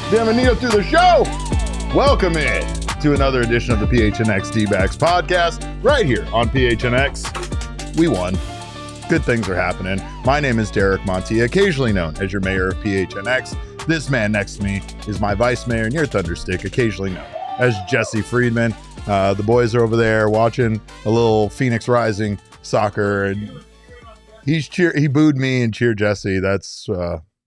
Damon through the show. Welcome in to another edition of the PHNX D-Backs podcast right here on PHNX. We won. Good things are happening. My name is Derek Monti, occasionally known as your mayor of PHNX. This man next to me is my vice mayor near Thunderstick, occasionally known as Jesse Friedman. The boys are over there watching a little Phoenix Rising soccer, and he booed me and cheered Jesse. That's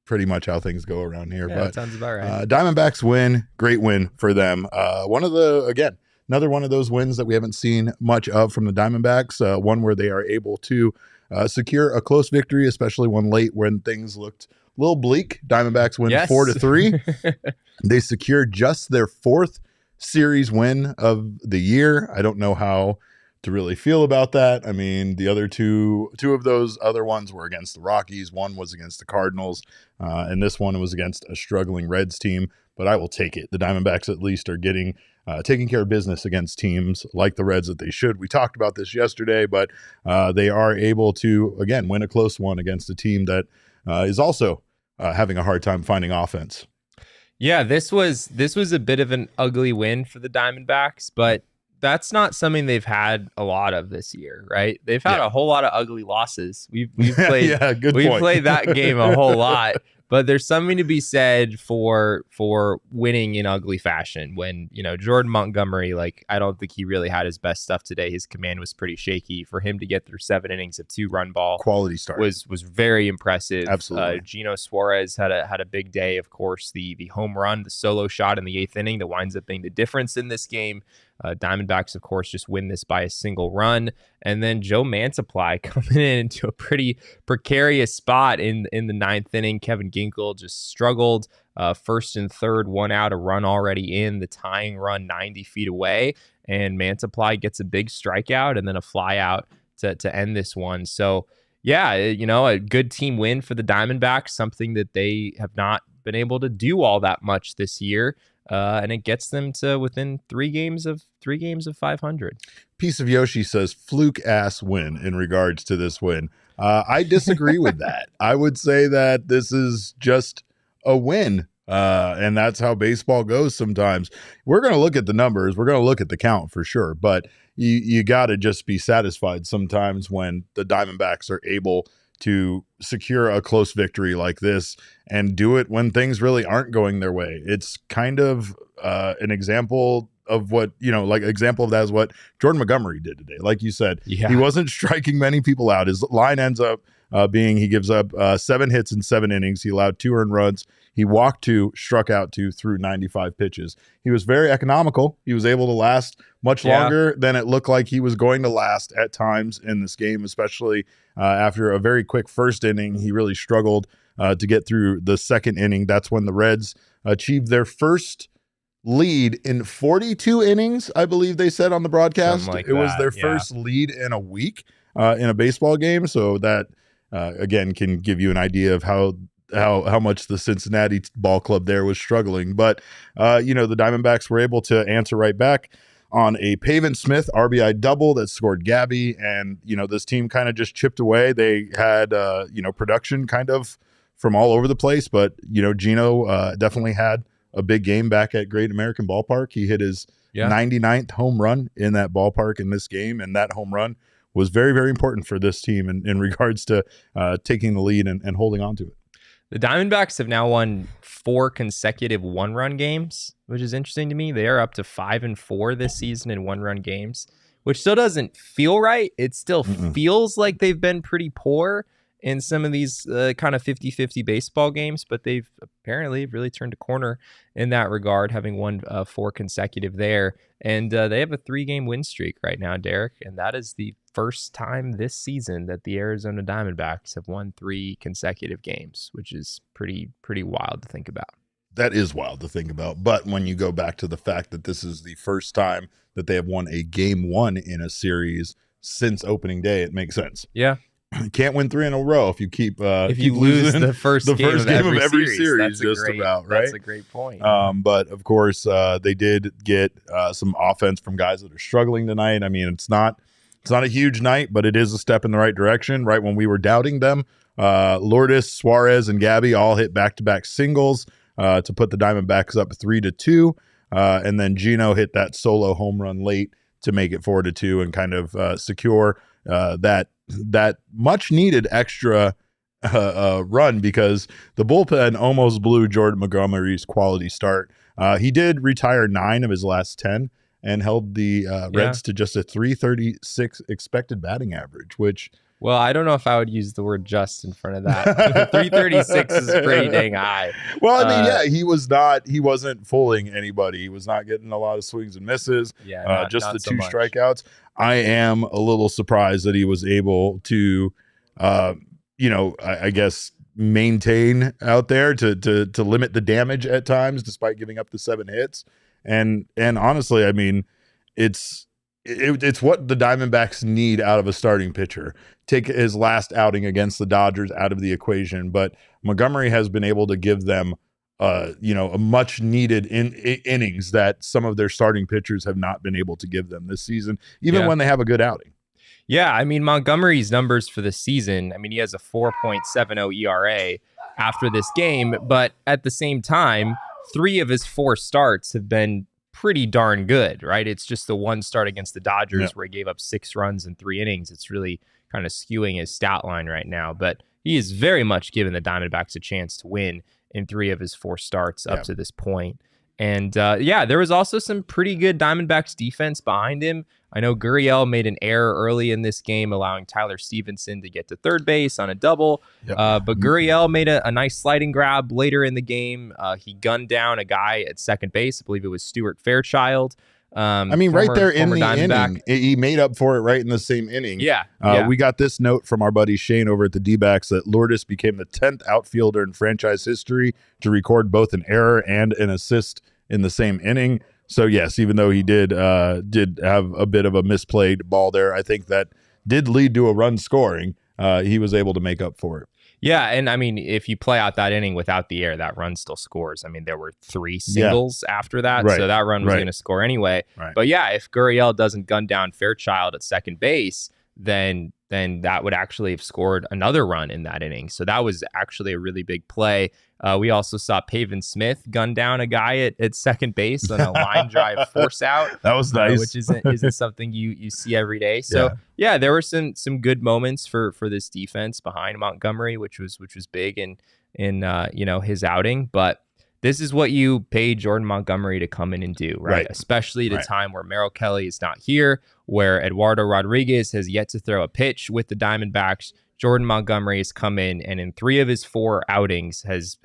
pretty much how things go around here. Yeah, but that sounds about right. Diamondbacks win. Great win for them. Another one of those wins that we haven't seen much of from the Diamondbacks. One where they are able to secure a close victory, especially one late when things looked a little bleak. Diamondbacks win 4-3. They secured just their fourth series win of the year. I don't know how to really feel about that. I mean, the other two of those other ones were against the Rockies. One was against the Cardinals, and this one was against a struggling Reds team. But I will take it. The Diamondbacks at least are getting taking care of business against teams like the Reds that they should. We talked about this yesterday, but they are able to again win a close one against a team that is also having a hard time finding offense. Yeah, this was a bit of an ugly win for the Diamondbacks, but that's not something they've had a lot of this year, right? They've had a whole lot of ugly losses. We've played played that game a whole lot, but there's something to be said for winning in ugly fashion. When, Jordan Montgomery, I don't think he really had his best stuff today. His command was pretty shaky. For him to get through 7 innings of 2-run ball, quality start, was very impressive. Absolutely. Gino Suarez had a big day. Of course, the home run, the solo shot in the 8th inning that winds up being the difference in this game. Diamondbacks, of course, just win this by a single run. And then Joe Mantiply coming into a pretty precarious spot in the 9th inning. Kevin Ginkel just struggled. First and third, 1 out, a run already in, the tying run 90 feet away. And Mantiply gets a big strikeout and then a fly out to end this one. So, yeah, a good team win for the Diamondbacks, something that they have not been able to do all that much this year. And it gets them to within 3 games of 500. Piece of Yoshi says fluke ass win in regards to this win. I disagree with that. I would say that this is just a win. And that's how baseball goes sometimes. We're going to look at the numbers. We're going to look at the count for sure. But you got to just be satisfied sometimes when the Diamondbacks are able to secure a close victory like this and do it when things really aren't going their way. It's kind of an example of what, example of that is what Jordan Montgomery did today. Like you said, He wasn't striking many people out. His line ends up being he gives up 7 hits in 7 innings. He allowed 2 earned runs. He walked 2, struck out 2 through 95 pitches. He was very economical. He was able to last much longer than it looked like he was going to last at times in this game, especially after a very quick first inning. He really struggled to get through the second inning. That's when the Reds achieved their first lead in 42 innings, I believe they said on the broadcast. It was their first lead in a week in a baseball game. So that, again, can give you an idea of how much the Cincinnati ball club there was struggling. But, the Diamondbacks were able to answer right back on a Pavin Smith RBI double that scored Gabby. And, this team kind of just chipped away. They had, production kind of from all over the place. But, Gino definitely had a big game back at Great American Ballpark. He hit his 99th home run in that ballpark in this game. And that home run was very, very important for this team in regards to taking the lead and holding on to it. The Diamondbacks have now won 4 consecutive 1-run games, which is interesting to me. They are up to 5-4 this season in 1-run games, which still doesn't feel right. It still feels like they've been pretty poor. in some of these kind of 50-50 baseball games, but they've apparently really turned a corner in that regard, having won 4 consecutive there. And they have a 3-game win streak right now, Derek, and that is the first time this season that the Arizona Diamondbacks have won 3 consecutive games, which is pretty wild to think about. That is wild to think about. But when you go back to the fact that this is the first time that they have won a game 1 in a series since opening day, it makes sense. Yeah. You can't win 3 in a row if you keep if you lose the first game of every series, just about, right? That's a great point. But of course, they did get some offense from guys that are struggling tonight. I mean, it's not a huge night, but it is a step in the right direction. Right when we were doubting them, Lourdes, Suarez, and Gabby all hit back-to-back singles to put the Diamondbacks up 3-2, and then Gino hit that solo home run late to make it 4-2 and kind of secure that much needed extra run, because the bullpen almost blew Jordan Montgomery's quality start. He did retire 9 of his last 10 and held the Reds to just a 336 expected batting average, which, well, I don't know if I would use the word just in front of that. 336 is pretty dang high. Well, I mean, he wasn't fooling anybody. He was not getting a lot of swings and misses. Yeah, just not the so 2 much. strikeouts. I am a little surprised that he was able to, I guess, maintain out there to limit the damage at times, despite giving up the 7 hits. And honestly, I mean, it's what the Diamondbacks need out of a starting pitcher. Take his last outing against the Dodgers out of the equation, but Montgomery has been able to give them, a much needed innings that some of their starting pitchers have not been able to give them this season, even when they have a good outing. Yeah, I mean, Montgomery's numbers for the season, I mean, he has a 4.70 ERA after this game, but at the same time, 3 of his 4 starts have been pretty darn good, right? It's just the one start against the Dodgers where he gave up 6 runs in 3 innings. It's really kind of skewing his stat line right now, but he is very much given the Diamondbacks a chance to win in 3 of his 4 starts up to this point. And there was also some pretty good Diamondbacks defense behind him. I know Gurriel made an error early in this game, allowing Tyler Stevenson to get to third base on a double. But Gurriel made a nice sliding grab later in the game. He gunned down a guy at second base. I believe it was Stuart Fairchild. Right there in the inning, he made up for it right in the same inning. We got this note from our buddy Shane over at the D-backs that Lourdes became the 10th outfielder in franchise history to record both an error and an assist in the same inning. So yes, even though he did have a bit of a misplayed ball there, I think that did lead to a run scoring. He was able to make up for it. Yeah, and I mean, if you play out that inning without the air, that run still scores. I mean, there were 3 singles after that, so that run was going to score anyway. But yeah, if Gurriel doesn't gun down Fairchild at second base, then that would actually have scored another run in that inning. So that was actually a really big play. We also saw Pavin Smith gun down a guy at second base on a line drive force out. That was nice, which isn't something you see every day. So yeah, there were some good moments for this defense behind Montgomery, which was big in his outing. But this is what you pay Jordan Montgomery to come in and do, right? Especially at a time where Merrill Kelly is not here, where Eduardo Rodriguez has yet to throw a pitch with the Diamondbacks. Jordan Montgomery has come in, and in 3 of his 4 outings has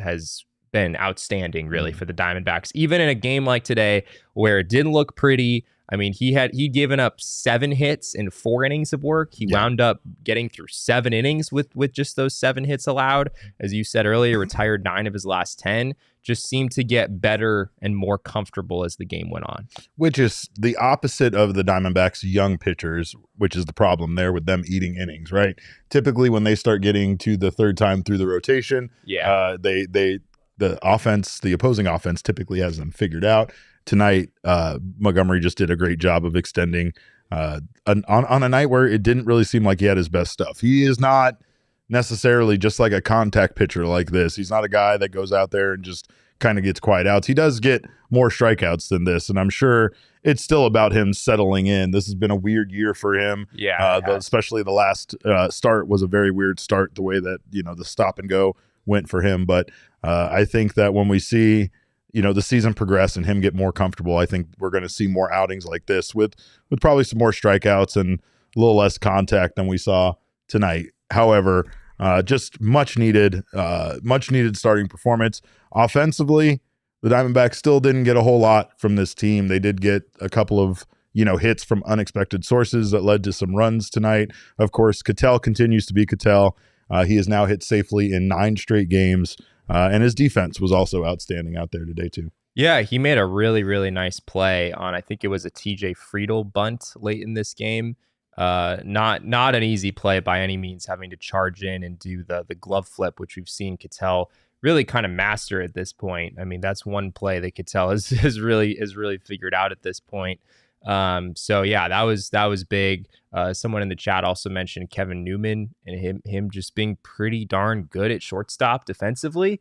been outstanding, really, for the Diamondbacks. Even in a game like today, where it didn't look pretty. I mean, he'd given up 7 hits in 4 innings of work. He wound up getting through 7 innings with just those 7 hits allowed. As you said earlier, retired 9 of his last 10. Just seemed to get better and more comfortable as the game went on. Which is the opposite of the Diamondbacks' young pitchers, which is the problem there with them eating innings, right? Typically, when they start getting to the 3rd time through the rotation, the opposing offense typically has them figured out. Tonight, Montgomery just did a great job of extending on a night where it didn't really seem like he had his best stuff. He is not necessarily just like a contact pitcher like this. He's not a guy that goes out there and just kind of gets quiet outs. He does get more strikeouts than this, and I'm sure it's still about him settling in. This has been a weird year for him. Especially the last start was a very weird start, the way that the stop and go went for him. But I think that when we see the season progress and him get more comfortable, I think we're going to see more outings like this with probably some more strikeouts and a little less contact than we saw tonight. However, Just much needed starting performance. Offensively, the Diamondbacks still didn't get a whole lot from this team. They did get a couple of hits from unexpected sources that led to some runs tonight. Of course, Ketel continues to be Ketel. He has now hit safely in 9 straight games, and his defense was also outstanding out there today too. Yeah, he made a really, really nice play on, I think it was a TJ Friedel bunt late in this game. Not an easy play by any means, having to charge in and do the glove flip, which we've seen Ketel really kind of master at this point. I mean, that's one play that Ketel has really figured out at this point. So yeah, that was big. Someone in the chat also mentioned Kevin Newman and him just being pretty darn good at shortstop defensively.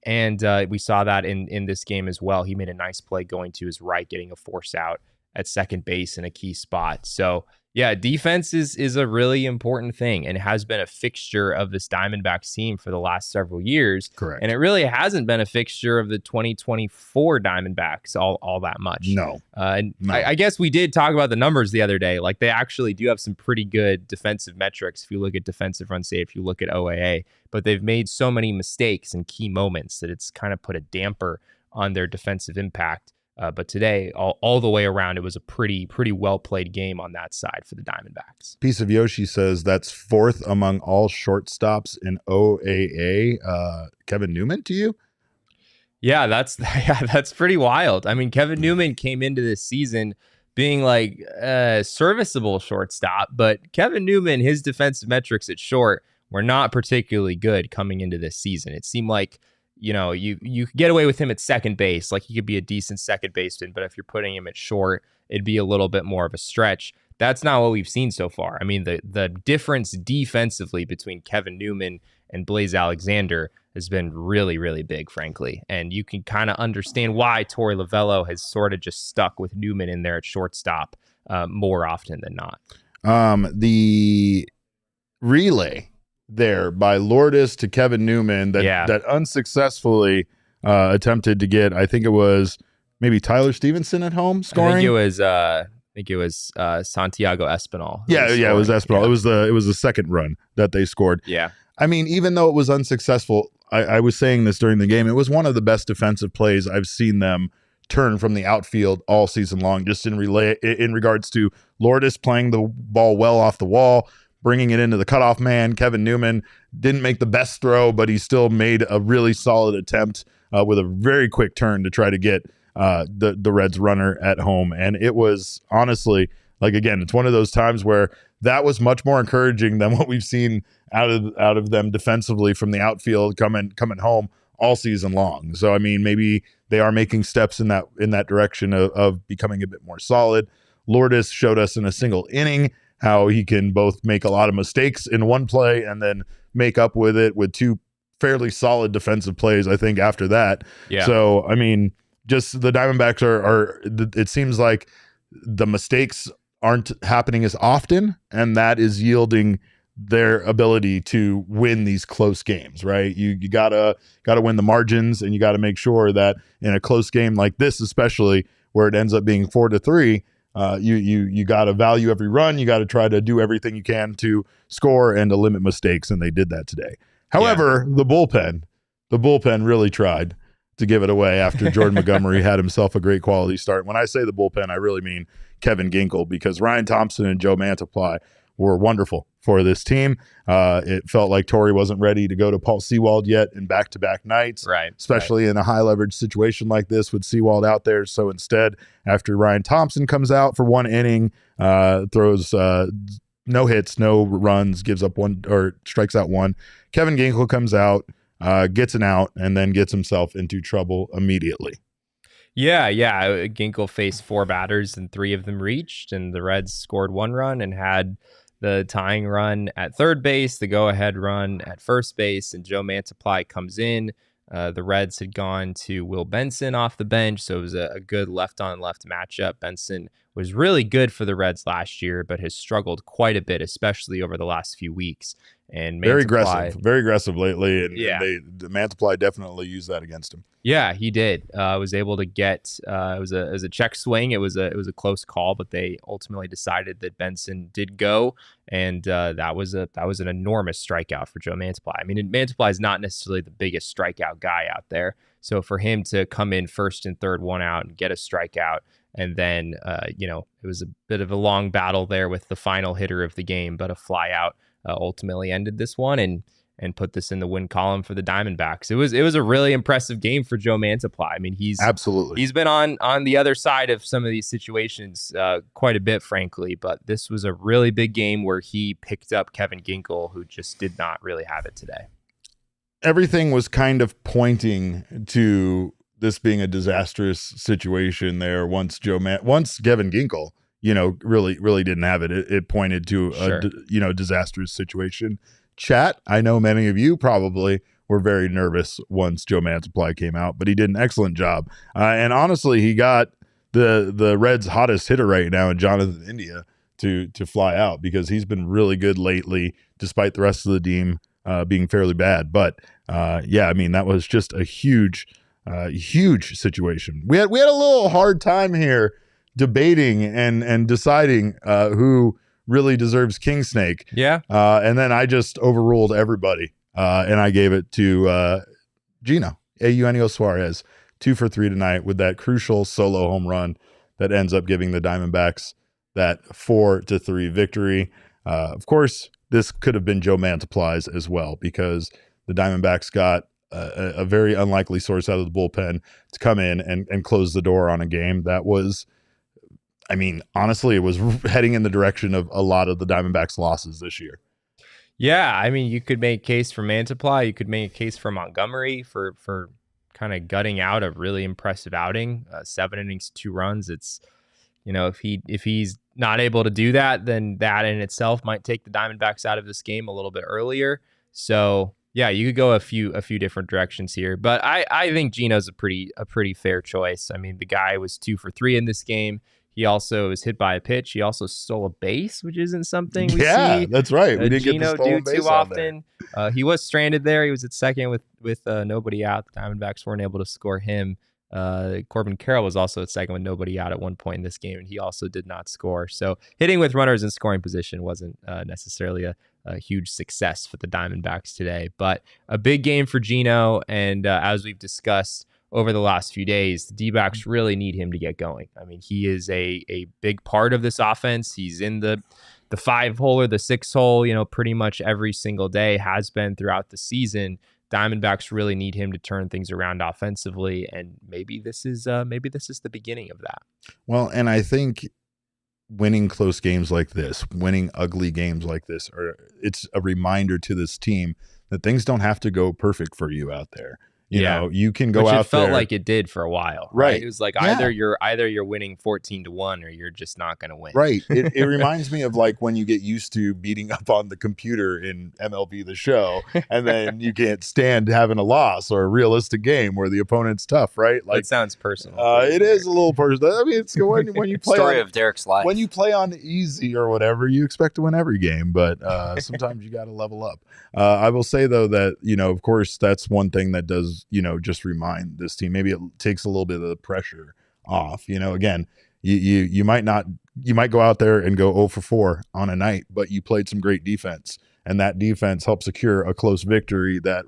And we saw that in this game as well. He made a nice play going to his right, getting a force out at second base in a key spot. So yeah, defense is a really important thing and has been a fixture of this Diamondbacks team for the last several years. Correct. And it really hasn't been a fixture of the 2024 Diamondbacks all that much. No. I guess we did talk about the numbers the other day. Like, they actually do have some pretty good defensive metrics if you look at defensive run save, if you look at OAA. But they've made so many mistakes in key moments that it's kind of put a damper on their defensive impact. But today, all the way around, it was a pretty well played game on that side for the Diamondbacks. Piece of Yoshi says that's 4th among all shortstops in OAA. Kevin Newman to you? Yeah, that's pretty wild. I mean, Kevin Newman came into this season being like a serviceable shortstop, but Kevin Newman, his defensive metrics at short were not particularly good coming into this season. It seemed like, you could get away with him at second base. Like, he could be a decent second baseman, but if you're putting him at short, it'd be a little bit more of a stretch. That's not what we've seen so far. I mean, the difference defensively between Kevin Newman and Blaze Alexander has been really, really big, frankly. And you can kind of understand why Torey Lovullo has sort of just stuck with Newman in there at shortstop more often than not. The relay there by Lourdes to Kevin Newman that unsuccessfully attempted to get, I think it was maybe Tyler Stevenson at home scoring. I think it was Santiago Espinal. Yeah, it was Espinal. Yeah. It was the second run that they scored. Yeah. I mean, even though it was unsuccessful, I was saying this during the game, it was one of the best defensive plays I've seen them turn from the outfield all season long, just in regards to Lourdes playing the ball well off the wall, bringing it into the cutoff man. Kevin Newman didn't make the best throw, but he still made a really solid attempt with a very quick turn to try to get the Reds runner at home. And it was honestly, like, again, it's one of those times where that was much more encouraging than what we've seen out of them defensively from the outfield coming home all season long. So, I mean, maybe they are making steps in that direction of becoming a bit more solid. Lourdes showed us in a single inning how he can both make a lot of mistakes in one play and then make up with it with 2 fairly solid defensive plays, I think, after that. Yeah. So, I mean, just the Diamondbacks are it seems like the mistakes aren't happening as often, and that is yielding their ability to win these close games, right? You gotta win the margins, and you gotta make sure that in a close game like this, especially where it ends up being 4-3, you got to value every run. You got to try to do everything you can to score and to limit mistakes, and they did that today. However, the bullpen really tried to give it away after Jordan Montgomery had himself a great quality start. When I say the bullpen, I really mean Kevin Ginkel, because Ryan Thompson and Joe Mantiply were wonderful for this team. It felt like Torey wasn't ready to go to Paul Sewald yet in back-to-back nights, right? Especially in a high-leverage situation like this with Sewald out there. So instead, after Ryan Thompson comes out for 1 inning, throws no hits, no runs, gives up 1 or strikes out 1, Kevin Ginkel comes out, gets an out, and then gets himself into trouble immediately. Yeah. Ginkel faced 4 batters and 3 of them reached, and the Reds scored 1 run and had the tying run at third base, the go-ahead run at first base, and Joe Mantiply comes in. The Reds had gone to Will Benson off the bench, so it was a good left-on-left matchup. Benson was really good for the Reds last year, but has struggled quite a bit, especially over the last few weeks. And very Mantiply, aggressive lately, and yeah. the Mantiply definitely used that against him. Yeah, he did. Was able to get it was a check swing. It was a close call, but they ultimately decided that Benson did go, and that was an enormous strikeout for Joe Mantiply. I mean, Mantiply is not necessarily the biggest strikeout guy out there, so for him to come in first and third, one out, and get a strikeout, and then it was a bit of a long battle there with the final hitter of the game, but a fly out ultimately ended this one and put this in the win column for the Diamondbacks. It was a really impressive game for Joe Mantiply. I mean, he's been on the other side of some of these situations quite a bit, frankly, but this was a really big game where he picked up Kevin Ginkel, who just did not really have it today. Everything was kind of pointing to this being a disastrous situation there once Kevin Ginkel, really didn't have it. It pointed to a disastrous situation. Chat, I know many of you probably were very nervous once Joe Mantiply came out, but he did an excellent job. And honestly, he got the Reds' hottest hitter right now in Jonathan India to fly out, because he's been really good lately, despite the rest of the team being fairly bad. But I mean, that was just a huge situation. We had a little hard time here debating and deciding who really deserves King Snake. Yeah. And then I just overruled everybody. And I gave it to Gino, Eugenio Suarez, 2 for 3 tonight with that crucial solo home run that ends up giving the Diamondbacks that 4-3 victory. Of course, this could have been Joe Mantiply's as well, because the Diamondbacks got a very unlikely source out of the bullpen to come in and close the door on a game that was, I mean, honestly, it was heading in the direction of a lot of the Diamondbacks' losses this year. Yeah, I mean, you could make a case for Mantiply. You could make a case for Montgomery for kind of gutting out a really impressive outing. 7 innings, 2 runs. It's, if he's not able to do that, then that in itself might take the Diamondbacks out of this game a little bit earlier. So yeah, you could go a few different directions here, but I think Gino's a pretty fair choice. I mean, the guy was 2 for 3 in this game. He also was hit by a pitch. He also stole a base, which isn't something we see. That's right. We didn't Gino get the do base too often. He was stranded there. He was at second with nobody out. The Diamondbacks weren't able to score him. Corbin Carroll was also at second with nobody out at one point in this game, and he also did not score. So hitting with runners in scoring position wasn't necessarily a huge success for the Diamondbacks today. But a big game for Gino, and as we've discussed over the last few days, the D-backs really need him to get going. I mean, he is a big part of this offense. He's in the 5-hole or the 6-hole, pretty much every single day, has been throughout the season. Diamondbacks really need him to turn things around offensively, and maybe this is the beginning of that. Well, and I think winning close games like this, winning ugly games like this, it's a reminder to this team that things don't have to go perfect for you out there. You know, you can go out there. It felt like it did for a while, right? It was like either you're winning 14-1 or you're just not going to win. Right. It reminds me of like when you get used to beating up on the computer in MLB The Show, and then you can't stand having a loss or a realistic game where the opponent's tough, right? Like, it sounds personal. It is a little personal. I mean, it's when you play story of Derek's life. When you play on easy or whatever, you expect to win every game, but sometimes you got to level up. I will say though that of course, that's one thing that does just remind this team. Maybe it takes a little bit of the pressure off. Again, you might go out there and go 0 for 4 on a night, but you played some great defense, and that defense helped secure a close victory that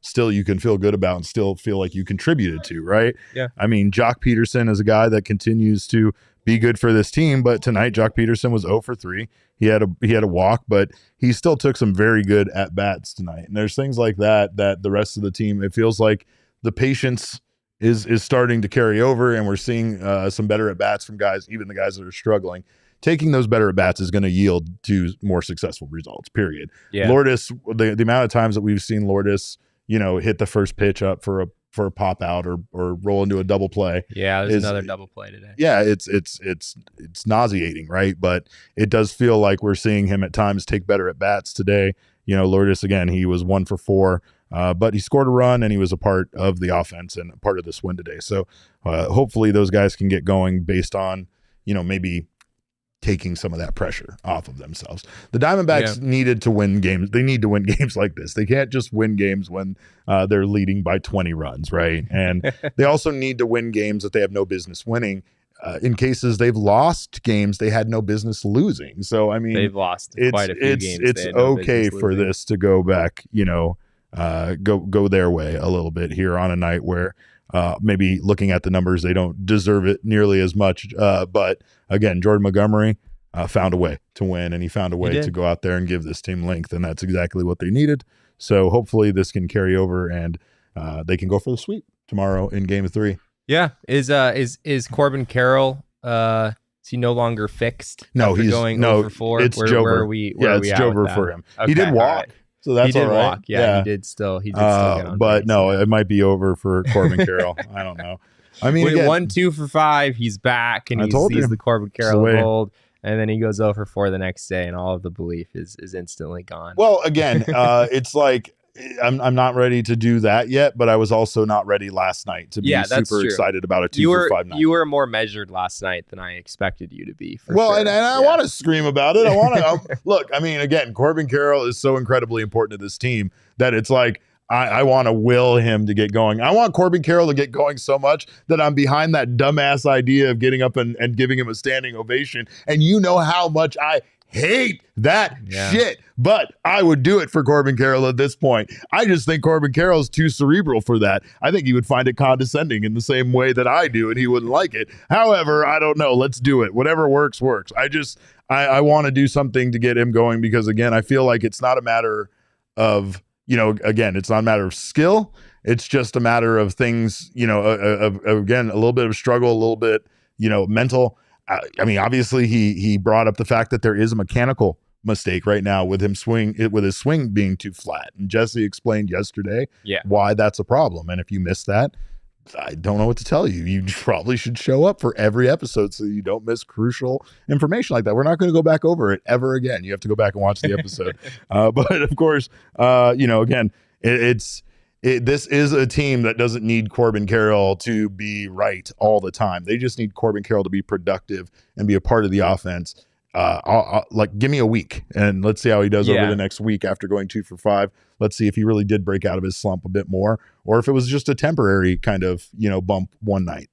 still you can feel good about and still feel like you contributed to, right? Yeah. I mean, Jock Peterson is a guy that continues to be good for this team, but tonight Jock Peterson was 0 for 3. He had a walk, but he still took some very good at bats tonight. And there's things like that the rest of the team, it feels like the patience is starting to carry over, and we're seeing some better at bats from guys, even the guys that are struggling. Taking those better at bats is going to yield to more successful results. Period. Yeah. Lourdes, the amount of times that we've seen Lourdes, hit the first pitch up for a pop out or roll into a double play. Yeah, there's another double play today. Yeah, it's nauseating, right? But it does feel like we're seeing him at times take better at bats today. Lourdes, again, he was 1 for 4, but he scored a run and he was a part of the offense and a part of this win today. So hopefully those guys can get going based on, maybe taking some of that pressure off of themselves. The Diamondbacks needed to win games. They need to win games like this. They can't just win games when they're leading by 20 runs, right? And they also need to win games that they have no business winning. In cases they've lost games they had no business losing. So I mean, they've lost quite a few games. It's okay for this to go back, go their way a little bit here on a night where maybe looking at the numbers, they don't deserve it nearly as much. But again, Jordan Montgomery found a way to win, and he found a way to go out there and give this team length, and that's exactly what they needed. So hopefully this can carry over, and they can go for the sweep tomorrow in Game 3. Yeah, is Corbin Carroll? Is he no longer fixed? No, he's going no. over 4. It's where Jover. Are we? Where it's Jover for him. Okay, he did walk, right. so that's he did all right. walk. Yeah, he did still. He did still get on but base. no, it might be over for Corbin Carroll. I don't know. I mean, wait, again, 1-2 for 5. He's back, and he's the Corbin Carroll of old. And then he goes over 4 the next day, and all of the belief is instantly gone. Well, again, it's like I'm not ready to do that yet, but I was also not ready last night to be super excited about a 2 for 5 night. You were more measured last night than I expected you to be. And I want to scream about it. I want to look. I mean, again, Corbin Carroll is so incredibly important to this team that it's like I want to will him to get going. I want Corbin Carroll to get going so much that I'm behind that dumbass idea of getting up and giving him a standing ovation. And you know how much I hate that shit, but I would do it for Corbin Carroll at this point. I just think Corbin Carroll is too cerebral for that. I think he would find it condescending in the same way that I do, and he wouldn't like it. However, I don't know. Let's do it. Whatever works. I want to do something to get him going because, again, I feel like it's not a matter of, it's not a matter of skill. It's just a matter of things, again, a little bit of struggle, a little bit, mental. I mean, obviously, he brought up the fact that there is a mechanical mistake right now with his swing being too flat. And Jesse explained yesterday why that's a problem. And if you missed that, I don't know what to tell you. You probably should show up for every episode so you don't miss crucial information like that. We're not going to go back over it ever again. You have to go back and watch the episode. But of course, again, this is a team that doesn't need Corbin Carroll to be right all the time. They just need Corbin Carroll to be productive and be a part of the offense. Give me a week and let's see how he does over the next week after going 2 for 5. Let's see if he really did break out of his slump a bit more, or if it was just a temporary kind of, bump one night.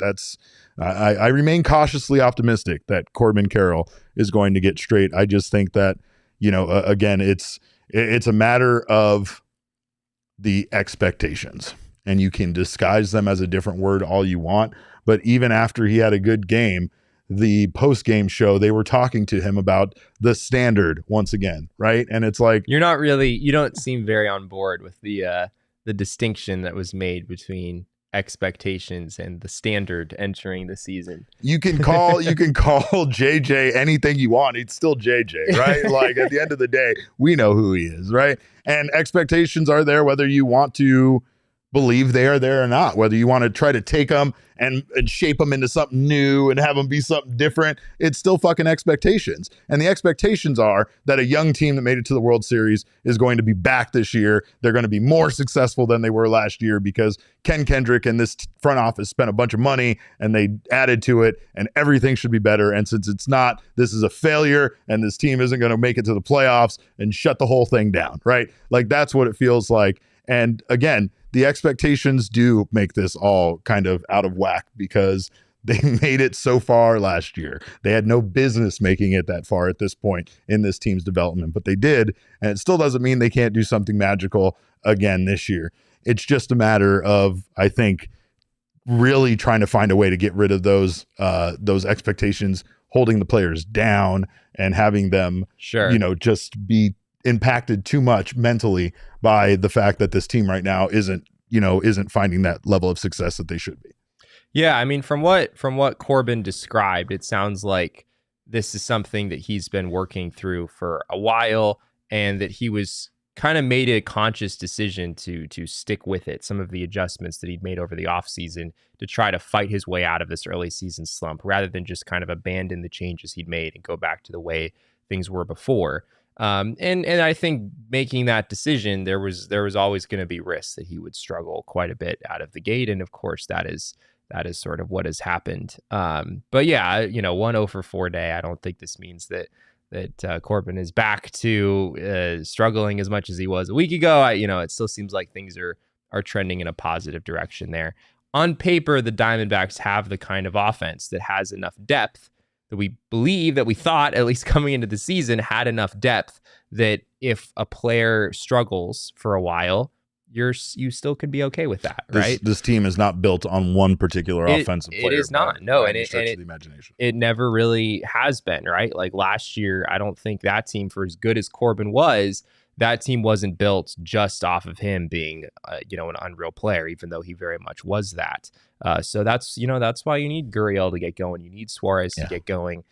I remain cautiously optimistic that Corbin Carroll is going to get straight. I just think that, again, it's a matter of the expectations, and you can disguise them as a different word all you want. But even after he had a good game, the post-game show, they were talking to him about the standard once again, right? And it's like, you don't seem very on board with the distinction that was made between expectations and the standard entering the season. You can call JJ anything you want. It's still JJ, right? Like at the end of the day, we know who he is, right? And expectations are there whether you want to believe they are there or not, whether you want to try to take them and shape them into something new and have them be something different. It's still fucking expectations. And the expectations are that a young team that made it to the World Series is going to be back this year. They're going to be more successful than they were last year because Ken Kendrick and this front office spent a bunch of money and they added to it, and everything should be better. And since it's not, this is a failure and this team isn't going to make it to the playoffs, and shut the whole thing down, right? Like that's what it feels like. And again, the expectations do make this all kind of out of whack because they made it so far last year. They had no business making it that far at this point in this team's development, but they did. And it still doesn't mean they can't do something magical again this year. It's just a matter of, I think, really trying to find a way to get rid of those expectations, holding the players down and having them, just be impacted too much mentally by the fact that this team right now isn't finding that level of success that they should be. Yeah, I mean, from what Corbin described, it sounds like this is something that he's been working through for a while, and that he was kind of made a conscious decision to stick with it. Some of the adjustments that he'd made over the offseason to try to fight his way out of this early season slump, rather than just kind of abandon the changes he'd made and go back to the way things were before. And I think making that decision, there was always going to be risks that he would struggle quite a bit out of the gate. And of course, that is that is sort of what has happened. But yeah, 1-0 for 4 day. I don't think this means that Corbin is back to struggling as much as he was a week ago. It still seems like things are trending in a positive direction there. On paper, the Diamondbacks have the kind of offense that has enough depth that we thought, at least coming into the season, had enough depth that if a player struggles for a while, you still could be okay with that, right? This team is not built on one particular offensive player. It is not, no, and it never really has been, right? Like last year, I don't think that team, for as good as Corbin was, that team wasn't built just off of him being, an unreal player, even though he very much was that. So that's why you need Gurriel to get going. You need Suarez to get going,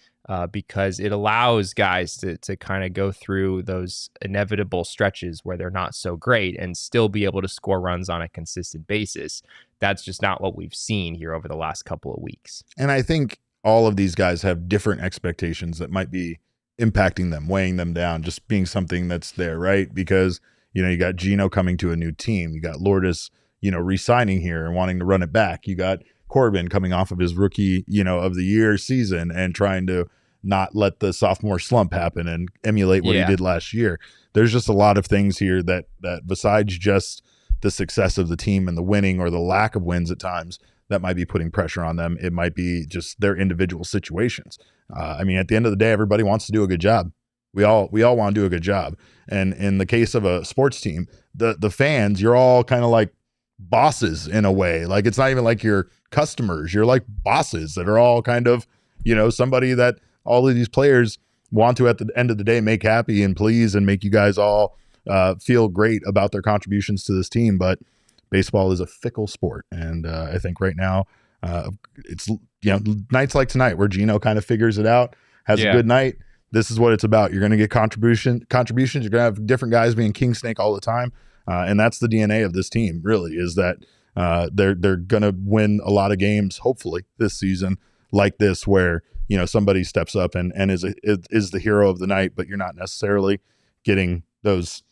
because it allows guys to kind of go through those inevitable stretches where they're not so great and still be able to score runs on a consistent basis. That's just not what we've seen here over the last couple of weeks. And I think all of these guys have different expectations that might be impacting them, weighing them down, just being something that's there, right? Because, you got Gino coming to a new team. You got Lourdes, re-signing here and wanting to run it back. You got Corbin coming off of his rookie, of the year season and trying to not let the sophomore slump happen and emulate what he did last year. There's just a lot of things here that besides just the success of the team and the winning or the lack of wins at times, that might be putting pressure on them. It might be just their individual situations. At the end of the day, everybody wants to do a good job. We all want to do a good job. And in the case of a sports team, the fans, you're all kind of like bosses in a way. Like it's not even like you're customers. You're like bosses that are all kind of, somebody that all of these players want to at the end of the day make happy and please and make you guys all feel great about their contributions to this team. But baseball is a fickle sport. And I think right now it's, nights like tonight where Gino kind of figures it out, has a good night. This is what it's about. You're going to get contributions. You're going to have different guys being king snake all the time. And that's the DNA of this team, really, is that they're going to win a lot of games, hopefully, this season like this, where, somebody steps up and is the hero of the night, but you're not necessarily getting those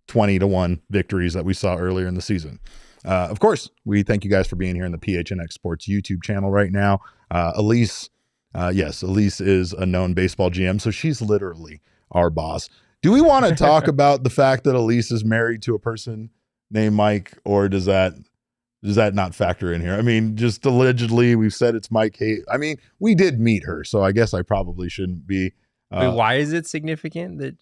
20-1 victories that we saw earlier in the season. Of course, we thank you guys for being here in the PHNX Sports YouTube channel right now. Elise is a known baseball GM, so she's literally our boss. Do we want to talk about the fact that Elise is married to a person named Mike, or does that not factor in here? Just allegedly, we've said it's Mike Hayes. We did meet her, so I guess I probably shouldn't be. Wait, why is it significant that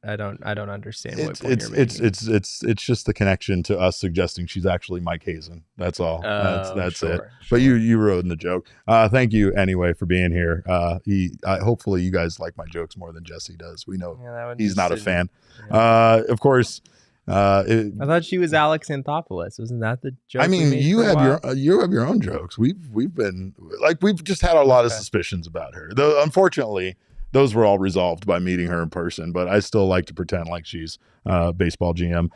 I don't understand what point you're making. It's just the connection to us suggesting she's actually Mike Hazen. That's all. That's it. Sure. But you rode in the joke. Thank you anyway for being here. Hopefully you guys like my jokes more than Jesse does. We know he's not a fan. Yeah. Of course. I thought she was Alex Anthopoulos. Wasn't that the joke? You have your own jokes. We've just had a lot of suspicions about her. Though unfortunately, those were all resolved by meeting her in person. But I still like to pretend like she's baseball GM.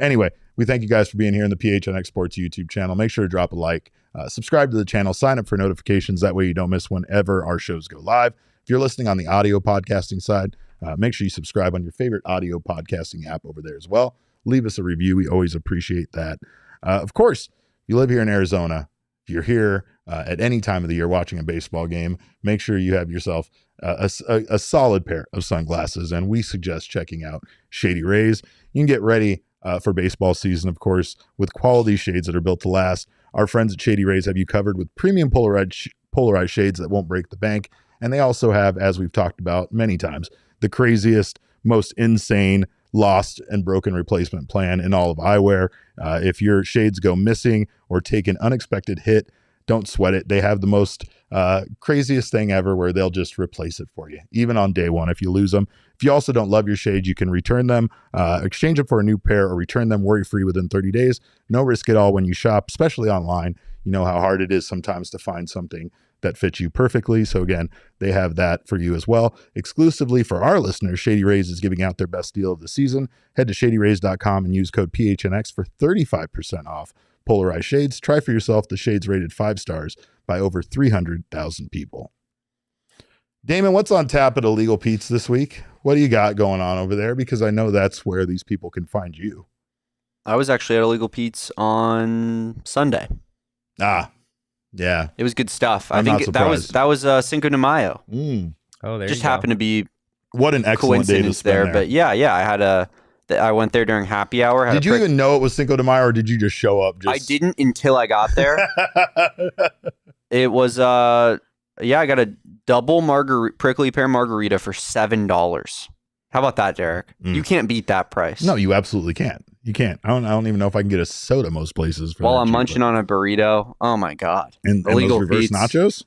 Anyway, we thank you guys for being here in the PHNX Sports YouTube channel. Make sure to drop a like, subscribe to the channel, sign up for notifications. That way you don't miss whenever our shows go live. If you're listening on the audio podcasting side, make sure you subscribe on your favorite audio podcasting app over there as well. Leave us a review. We always appreciate that. Of course, you live here in Arizona. If you're here at any time of the year watching a baseball game, make sure you have yourself a solid pair of sunglasses. And we suggest checking out Shady Rays. You can get ready for baseball season, of course, with quality shades that are built to last. Our friends at Shady Rays have you covered with premium polarized shades that won't break the bank. And they also have, as we've talked about many times, the craziest, most insane lost and broken replacement plan in all of eyewear. If your shades go missing or take an unexpected hit, don't sweat it. They have the most craziest thing ever where they'll just replace it for you, even on day one if you lose them. If you also don't love your shades, you can return them, exchange them for a new pair, or return them worry-free within 30 days. No risk at all when you shop, especially online. You know how hard it is sometimes to find something that fits you perfectly. So again, they have that for you as well. Exclusively for our listeners, Shady Rays is giving out their best deal of the season. Head to shadyrays.com and use code PHNX for 35% off polarized shades. Try for yourself the shades rated 5 stars by over 300,000 people. Damon, what's on tap at Illegal Pete's this week? What do you got going on over there? Because I know that's where these people can find you. I was actually at Illegal Pete's on Sunday. Yeah. It was good stuff. I'm I think not that was Cinco de Mayo. Oh, there Just you go. happened to be what an excellent day to coincidence spend there. But yeah, I went there during happy hour. Did you even know it was Cinco de Mayo, or did you just show up? I didn't until I got there. It was I got a double prickly pear margarita for $7. How about that, Derek? You can't beat that price. No, you absolutely can't. You can't. I don't even know if I can get a soda most places. While I'm munching on a burrito. Oh my God. And those reverse nachos?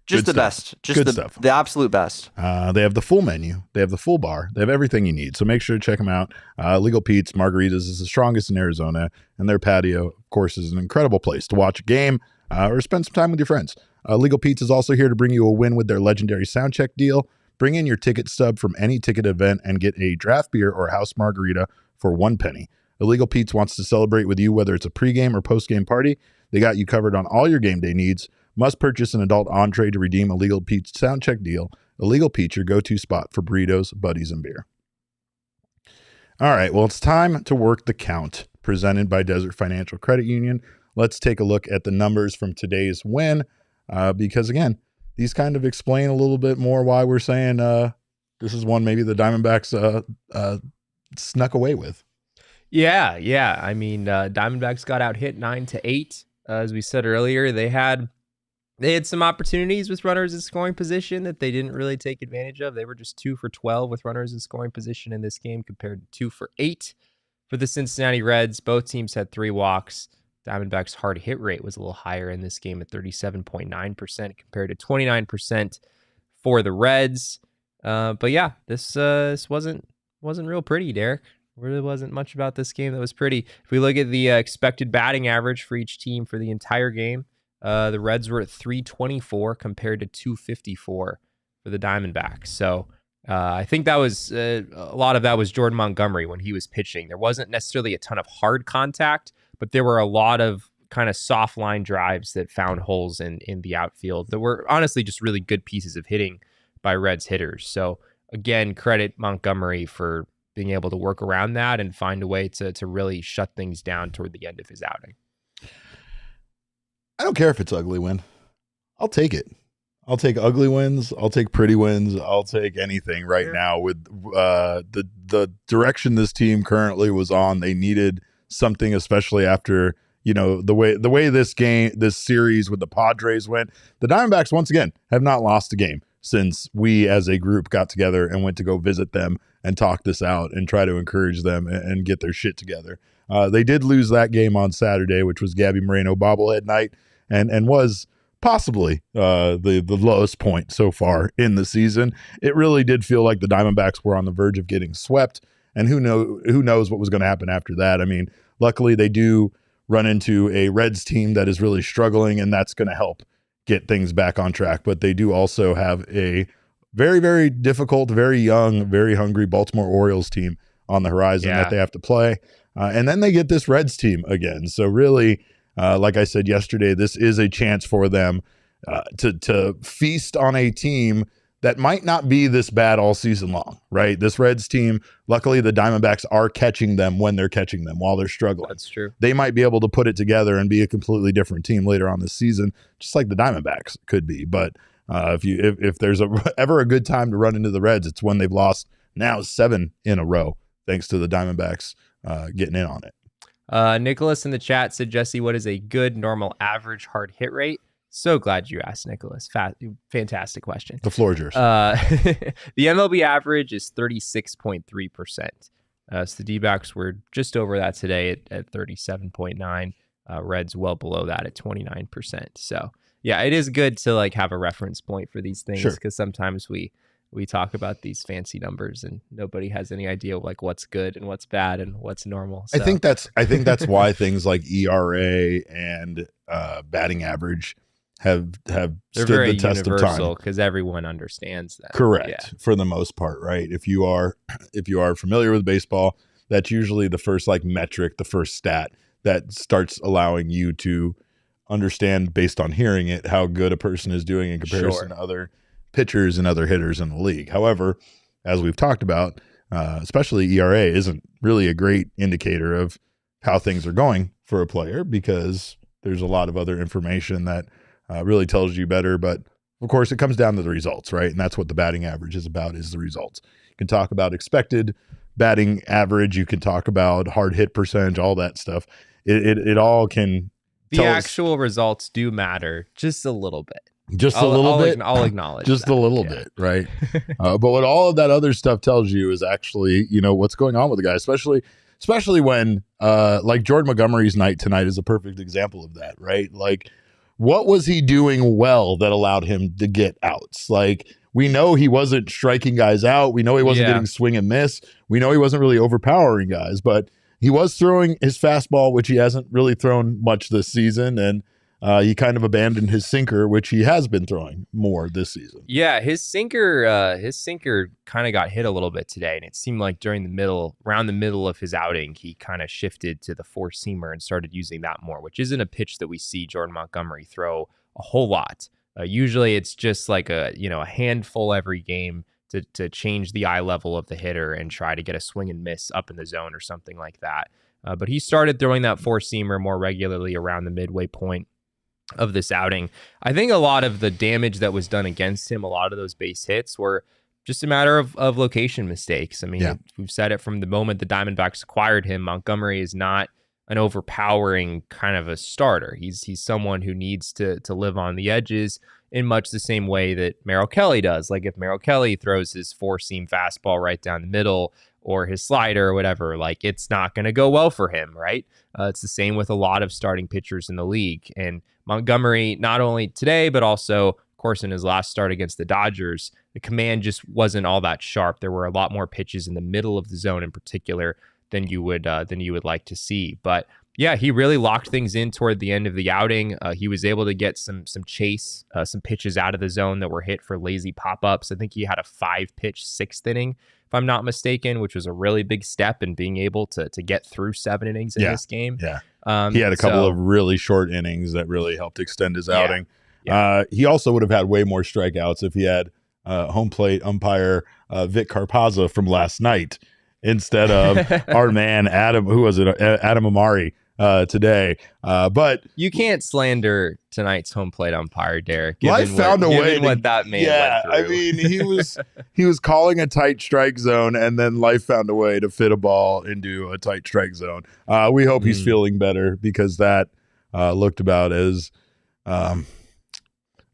Just the best. Just the stuff. The absolute best. They have the full menu. They have the full bar. They have everything you need. So make sure to check them out. Legal Pete's Margaritas is the strongest in Arizona. And their patio, of course, is an incredible place to watch a game or spend some time with your friends. Legal Pete's is also here to bring you a win with their legendary sound check deal. Bring in your ticket stub from any ticket event and get a draft beer or house margarita for $1. Illegal Pete's wants to celebrate with you, whether it's a pregame or postgame party. They got you covered on all your game day needs. Must purchase an adult entree to redeem Illegal Pete's sound check deal. Illegal Pete's, your go-to spot for burritos, buddies, and beer. All right, well, it's time to work the count presented by Desert Financial Credit Union. Let's take a look at the numbers from today's win because, again, these kind of explain a little bit more why we're saying this is one maybe the Diamondbacks snuck away with. Yeah. I mean, Diamondbacks got out hit 9-8. As we said earlier, they had some opportunities with runners in scoring position that they didn't really take advantage of. They were just 2 for 12 with runners in scoring position in this game compared to 2 for 8 for the Cincinnati Reds. Both teams had 3 walks. Diamondbacks' hard hit rate was a little higher in this game at 37.9% compared to 29% for the Reds. But yeah, this wasn't real pretty, Derek. Really wasn't much about this game that was pretty. If we look at the expected batting average for each team for the entire game, the Reds were at 324 compared to 254 for the Diamondbacks. So I think that was a lot of that was Jordan Montgomery when he was pitching. There wasn't necessarily a ton of hard contact, but there were a lot of kind of soft line drives that found holes in the outfield that were honestly just really good pieces of hitting by Reds hitters. So again, credit Montgomery for being able to work around that and find a way to really shut things down toward the end of his outing. I don't care if it's ugly win. I'll take it. I'll take ugly wins. I'll take pretty wins. I'll take anything right now with the direction this team currently was on. They needed something, especially after, the way this series with the Padres went. The Diamondbacks, once again, have not lost a game since we as a group got together and went to go visit them and talk this out and try to encourage them and get their shit together. They did lose that game on Saturday, which was Gabby Moreno bobblehead night, and was possibly the lowest point so far in the season. It really did feel like the Diamondbacks were on the verge of getting swept, and who knows what was going to happen after that. I mean, luckily they do run into a Reds team that is really struggling, and that's going to help get things back on track. But they do also have a very, very difficult, very young, very hungry Baltimore Orioles team on the horizon that they have to play. And then they get this Reds team again. So really, like I said yesterday, this is a chance for them to feast on a team that might not be this bad all season long, right? This Reds team, luckily the Diamondbacks are catching them when they're catching them while they're struggling. That's true. They might be able to put it together and be a completely different team later on this season, just like the Diamondbacks could be. But if there's ever a good time to run into the Reds, it's when they've lost now 7 in a row, thanks to the Diamondbacks getting in on it. Nicholas in the chat said, Jesse, what is a good normal average hard hit rate? So glad you asked, Nicholas. Fantastic question. The floor is yours. The MLB average is 36.3%. So the D-backs were just over that today at 37.9. Reds well below that at 29%. So yeah, it is good to have a reference point for these things, because sometimes we talk about these fancy numbers and nobody has any idea what's good and what's bad and what's normal. So. I think that's why things like ERA and batting average have stood the test of time, because everyone understands that. Correct, for the most part, right? If you are familiar with baseball, that's usually the first metric, the first stat that starts allowing you to understand based on hearing it how good a person is doing in comparison to other pitchers and other hitters in the league. However, as we've talked about, especially ERA isn't really a great indicator of how things are going for a player, because there's a lot of other information that really tells you better. But of course, it comes down to the results, right? And that's what the batting average is about, is the results. You can talk about expected batting average. You can talk about hard hit percentage, all that stuff. It all can. The actual results do matter just a little bit. Just a little bit. I'll acknowledge just that. a little bit, right? But what all of that other stuff tells you is actually, what's going on with the guy, especially when like Jordan Montgomery's night tonight is a perfect example of that, right? Like, what was he doing well that allowed him to get outs? Like, we know he wasn't striking guys out. We know he wasn't getting swing and miss. We know he wasn't really overpowering guys, but he was throwing his fastball, which he hasn't really thrown much this season, and he kind of abandoned his sinker, which he has been throwing more this season. Yeah, his sinker kind of got hit a little bit today, and it seemed like around the middle of his outing, he kind of shifted to the four-seamer and started using that more, which isn't a pitch that we see Jordan Montgomery throw a whole lot. Usually, it's just like a handful every game to change the eye level of the hitter and try to get a swing and miss up in the zone or something like that. But he started throwing that four-seamer more regularly around the midway point of this outing. I think a lot of the damage that was done against him, a lot of those base hits were just a matter of location mistakes. I mean, we've said it from the moment the Diamondbacks acquired him. Montgomery is not an overpowering kind of a starter. He's someone who needs to live on the edges in much the same way that Merrill Kelly does. Like, if Merrill Kelly throws his four-seam fastball right down the middle, or his slider or whatever, like, it's not going to go well for him, right? It's the same with a lot of starting pitchers in the league. And Montgomery, not only today, but also, of course, in his last start against the Dodgers, the command just wasn't all that sharp. There were a lot more pitches in the middle of the zone in particular than you would like to see. But yeah, he really locked things in toward the end of the outing. He was able to get some chase, some pitches out of the zone that were hit for lazy pop-ups. I think he had a 5-pitch sixth inning, if I'm not mistaken, which was a really big step in being able to get through 7 innings in this game. Yeah, he had a couple of really short innings that really helped extend his outing. He also would have had way more strikeouts if he had home plate umpire Vic Carpazza from last night instead of our man Adam. Who was it? Adam Amari today. But you can't slander tonight's home plate umpire, Derek. Life found a way. What that man went through. I mean, he was calling a tight strike zone, and then life found a way to fit a ball into a tight strike zone. We hope he's feeling better, because that looked about as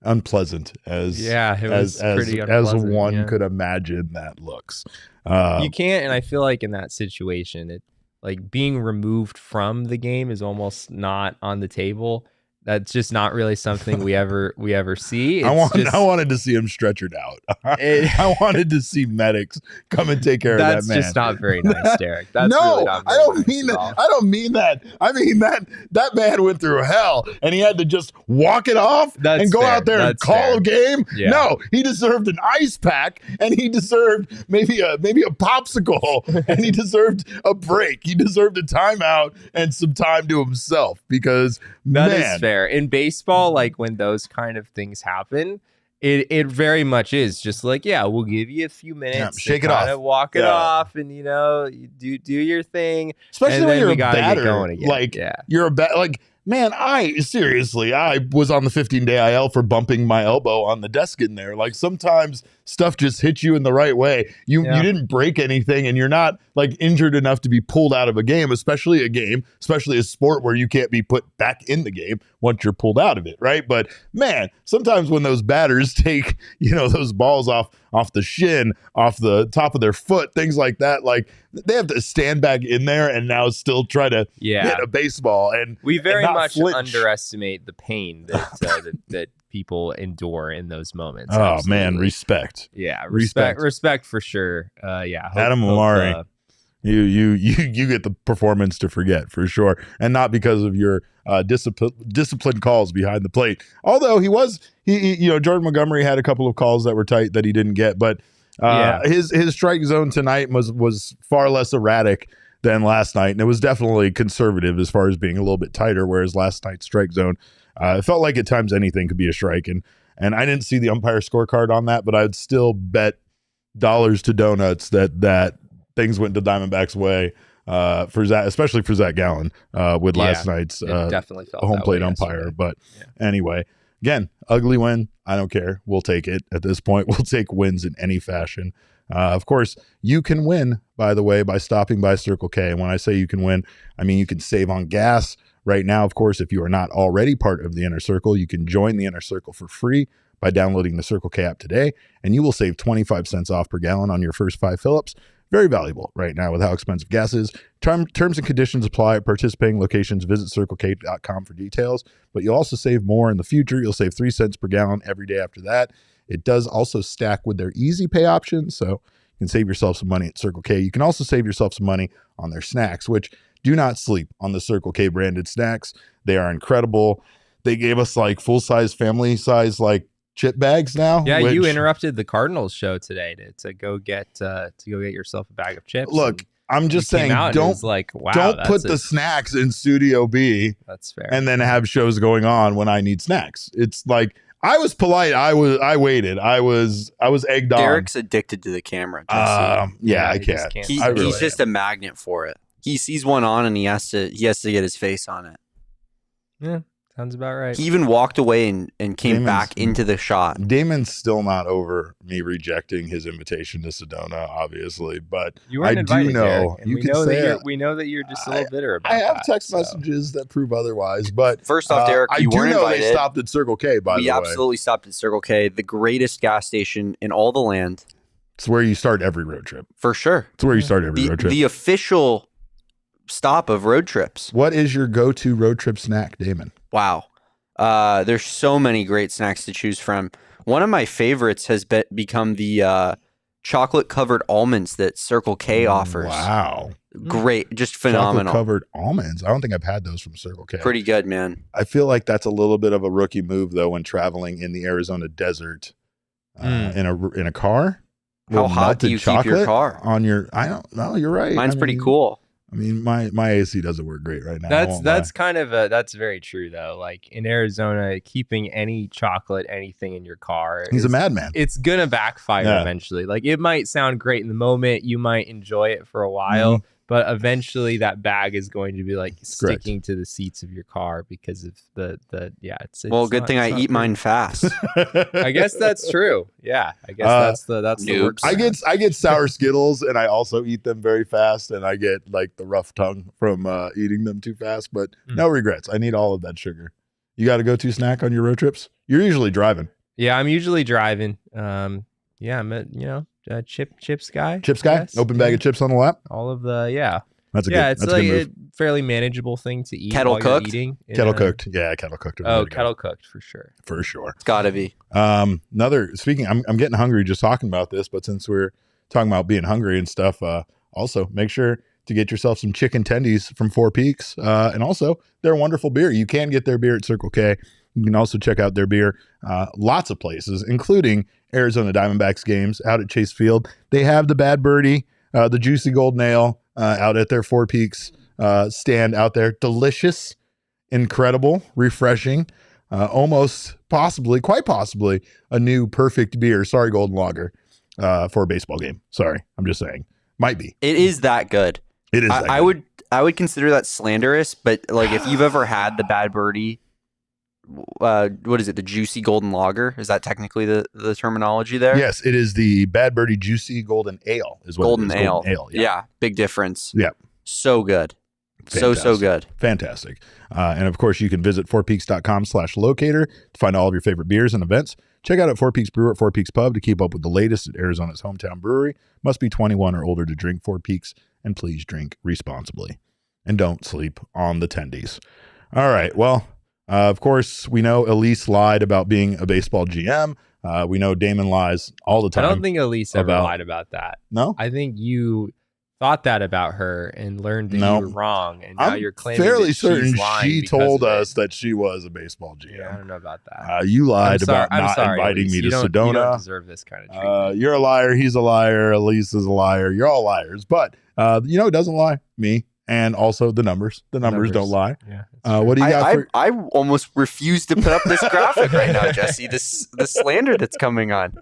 unpleasant as pretty unpleasant, one could imagine that looks. You can't, and I feel like in that situation, like, being removed from the game is almost not on the table. That's just not really something we ever see. I wanted to see him stretchered out. I wanted to see medics come and take care of that man. That's just not very nice, Derek. That's really not very I don't nice mean that. all. I don't mean that. I mean that man went through hell, and he had to just walk it off and go out there and call a game. Yeah. No, he deserved an ice pack, and he deserved maybe a popsicle, and he deserved a break. He deserved a timeout and some time to himself, because that is fair. In baseball, like, when those kind of things happen, it very much is just like, we'll give you a few minutes, shake it off, walk it off, and do your thing. Especially when you're a batter, going again. You're a man, I was on the 15-day IL for bumping my elbow on the desk in there. Like, sometimes stuff just hits you in the right way. You didn't break anything, and you're not, like, injured enough to be pulled out of a game, especially a sport where you can't be put back in the game once you're pulled out of it, right? But man, sometimes when those batters take, those balls off the shin, off the top of their foot, things like that, like, they have to stand back in there and now still try to hit a baseball. And we very much underestimate the pain that people endure in those moments. Oh, absolutely. Man, respect. Yeah, respect for sure. Adam Amari, you get the performance to forget, for sure, and not because of your disciplined calls behind the plate. Although Jordan Montgomery had a couple of calls that were tight that he didn't get, but his strike zone tonight was far less erratic than last night, and it was definitely conservative as far as being a little bit tighter, whereas last night's strike zone, it felt like at times anything could be a strike, and I didn't see the umpire scorecard on that, but I'd still bet dollars to donuts that things went the Diamondbacks' way especially for Zach Gallen with last night's definitely felt home plate umpire. yesterday. But anyway, again, ugly win. I don't care. We'll take it at this point. We'll take wins in any fashion. Of course, you can win, by the way, by stopping by Circle K. And when I say you can win, I mean you can save on gas. Right now, of course, if you are not already part of the Inner Circle, you can join the Inner Circle for free by downloading the Circle K app today, and you will save 25 cents off per gallon on your first 5 fill-ups. Very valuable right now with how expensive gas is. Terms and conditions apply at participating locations. Visit CircleK.com for details. But you'll also save more in the future. You'll save 3 cents per gallon every day after that. It does also stack with their easy pay option, so you can save yourself some money at Circle K. You can also save yourself some money on their snacks, which do not sleep on the Circle K branded snacks. They are incredible. They gave us like full-size, family-size like chip bags now. Yeah, you interrupted the Cardinals show today to go get yourself a bag of chips. Look, I'm just saying, don't put the snacks in Studio B. That's fair. And then have shows going on when I need snacks. It's like, I was polite. I waited. I was egged on. Derek's addicted to the camera. Yeah, I can't. He's just a magnet for it. He sees one on and he has to get his face on it. Yeah, sounds about right. He even walked away and came back into the shot. Damon's still not over me rejecting his invitation to Sedona, obviously, but you weren't I invited, do know Derek, and you we can know say that we know that you're just a little bitter about. I have text messages that prove otherwise, but first off, Derek, you weren't invited. They stopped at Circle K. By the way, we absolutely stopped at Circle K, the greatest gas station in all the land. It's where you start every road trip, for sure. It's where you start every road trip. The official stop of road trips. What is your go-to road trip snack, Damon? Wow. There's so many great snacks to choose from. One of my favorites has become the chocolate covered almonds that Circle K offers. Wow. Great. Just phenomenal. Chocolate covered almonds. I don't think I've had those from Circle K. Pretty good, man. I feel like that's a little bit of a rookie move though when traveling in the Arizona desert in a car. How hot do you keep your car? On your, I don't know. You're right. Mine's pretty cool. I mean, my AC doesn't work great right now. That's very true though. Like in Arizona, keeping any chocolate, anything in your car, he's a madman. It's gonna backfire eventually. Like it might sound great in the moment, you might enjoy it for a while, but eventually that bag is going to be like sticking to the seats of your car because of the it's well, good thing I eat mine fast. I guess that's true. Yeah, I guess that's the work. I get sour Skittles and I also eat them very fast, and I get like the rough tongue from eating them too fast, but no regrets. I need all of that sugar. You got a go-to snack on your road trips? You're usually driving. Yeah, I'm usually driving. I'm a chips guy. Chips guy? Yes. Open bag of chips on the lap? All of the, That's a it's like a fairly manageable thing to eat. Kettle cooked? Kettle cooked. Yeah, kettle cooked. Oh, kettle cooked for sure. For sure. It's gotta be. I'm getting hungry just talking about this, but since we're talking about being hungry and stuff, also make sure to get yourself some chicken tendies from Four Peaks. And also their wonderful beer. You can get their beer at Circle K. You can also check out their beer lots of places, including Arizona Diamondbacks games out at Chase Field. They have the Bad Birdie, the Juicy Golden Ale out at their Four Peaks stand out there. Delicious, incredible, refreshing, quite possibly a new perfect beer. Sorry, Golden Lager for a baseball game. Sorry, I'm just saying. Might be. It is that good. It is. I would consider that slanderous, but like if you've ever had the Bad Birdie, what is it? The Juicy Golden Lager? Is that technically the terminology there? Yes, it is the Bad Birdie Juicy Golden Ale. Is what Golden it is. Ale. Golden Ale. Yeah, big difference. Yeah, so good. Fantastic. So good. Fantastic. And of course, you can visit fourpeaks.com/locator to find all of your favorite beers and events. Check out at Four Peaks Brew at Four Peaks Pub to keep up with the latest at Arizona's hometown brewery. Must be 21 or older to drink Four Peaks, and please drink responsibly. And don't sleep on the tendies. All right. Well, of course, we know Elise lied about being a baseball GM. We know Damon lies all the time. I don't think Elise ever lied about that. No? I think you thought that about her and learned that you were wrong, and now you're claiming fairly that certain she's lying she because told of us that she was a baseball GM. Yeah, I don't know about that. You lied about I'm not sorry, inviting Elise. me to You Sedona. You don't deserve this kind of treatment. You're a liar. He's a liar. Elise is a liar. You're all liars. But it doesn't lie. Me. And also the numbers. The numbers don't lie. Yeah, what do you got? I almost refuse to put up this graphic right now, Jesse. The slander that's coming on.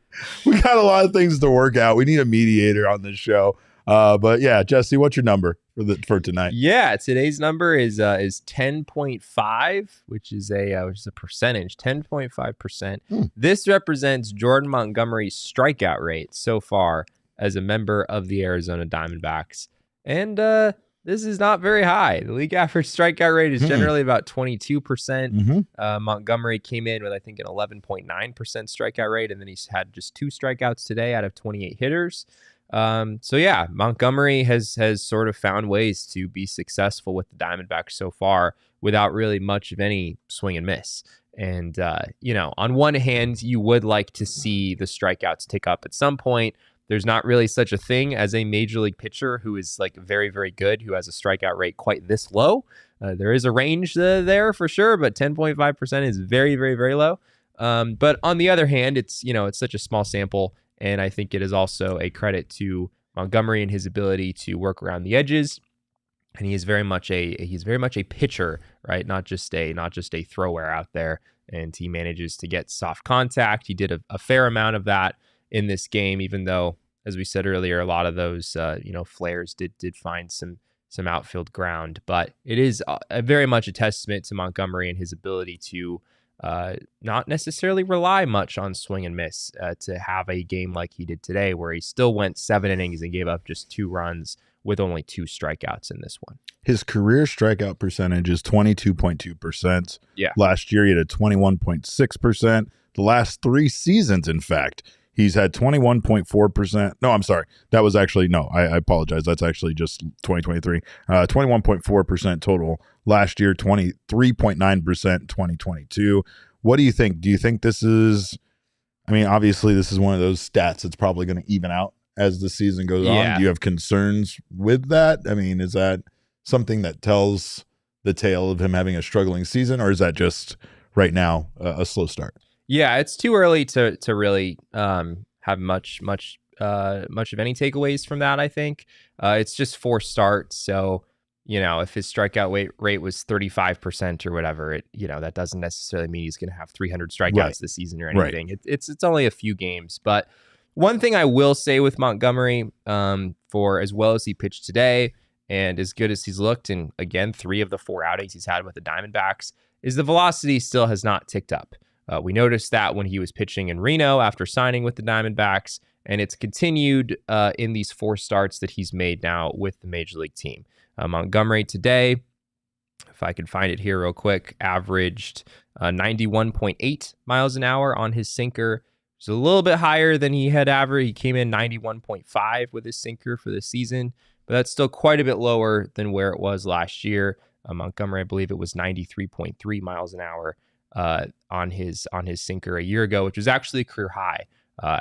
We got a lot of things to work out. We need a mediator on this show. But yeah, Jesse, what's your number for tonight? Yeah, today's number is 10.5, which is a percentage, 10.5%. This represents Jordan Montgomery's strikeout rate so far as a member of the Arizona Diamondbacks, and this is not very high. The league average strikeout rate is generally about 22%. Montgomery came in with, I think, an 11.9% strikeout rate, and then he's had just 2 strikeouts today out of 28 hitters. So yeah, Montgomery has sort of found ways to be successful with the Diamondbacks so far without really much of any swing and miss. And, on one hand, you would like to see the strikeouts tick up at some point. There's not really such a thing as a major league pitcher who is like very, very good, who has a strikeout rate quite this low. There is a range there for sure, but 10.5% is very, very, very low. But on the other hand, it's such a small sample. And I think it is also a credit to Montgomery and his ability to work around the edges. And he is very much a pitcher, right? Not just a thrower out there. And he manages to get soft contact. He did a fair amount of that in this game, even though, as we said earlier, a lot of those flares did find some outfield ground. But it is very much a testament to Montgomery and his ability to not necessarily rely much on swing and miss to have a game like he did today, where he still went 7 innings and gave up just 2 runs with only 2 strikeouts in this one. His career strikeout percentage is 22.2%. Yeah. Last year, he had a 21.6%. The last 3 seasons, in fact, he's had 21.4%. No, I'm sorry. That was actually, no, I apologize. That's actually just 2023. 21.4% total last year, 23.9% 2022. What do you think? Do you think this is, obviously this is one of those stats that's probably going to even out as the season goes on. Do you have concerns with that? Is that something that tells the tale of him having a struggling season, or is that just right now a slow start? Yeah, it's too early to really have much of any takeaways from that, I think. It's just 4 starts, so if his strikeout rate was 35% or whatever, that doesn't necessarily mean he's going to have 300 strikeouts this season or anything. Right. It's only a few games. But one thing I will say with Montgomery, for as well as he pitched today and as good as he's looked, and again, 3 of the 4 outings he's had with the Diamondbacks, is the velocity still has not ticked up. We noticed that when he was pitching in Reno after signing with the Diamondbacks, and it's continued in these 4 starts that he's made now with the Major League team. Montgomery today, if I can find it here real quick, averaged 91.8 miles an hour on his sinker. It's a little bit higher than he had averaged. He came in 91.5 with his sinker for the season, but that's still quite a bit lower than where it was last year. Montgomery, I believe it was 93.3 miles an hour on his sinker a year ago, which was actually a career high.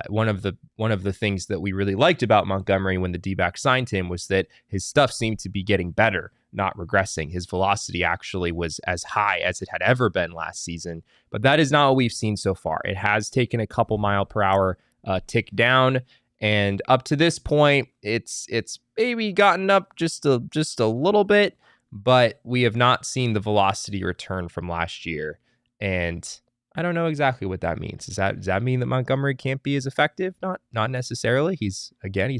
One of the things that we really liked about Montgomery when the D-backs signed him was that his stuff seemed to be getting better, not regressing. His velocity actually was as high as it had ever been last season, but that is not what we've seen so far. It has taken a couple mile per hour tick down, and up to this point, it's maybe gotten up just a little bit, but we have not seen the velocity return from last year. And I don't know exactly what that means. Does that mean that Montgomery can't be as effective? Not necessarily. He's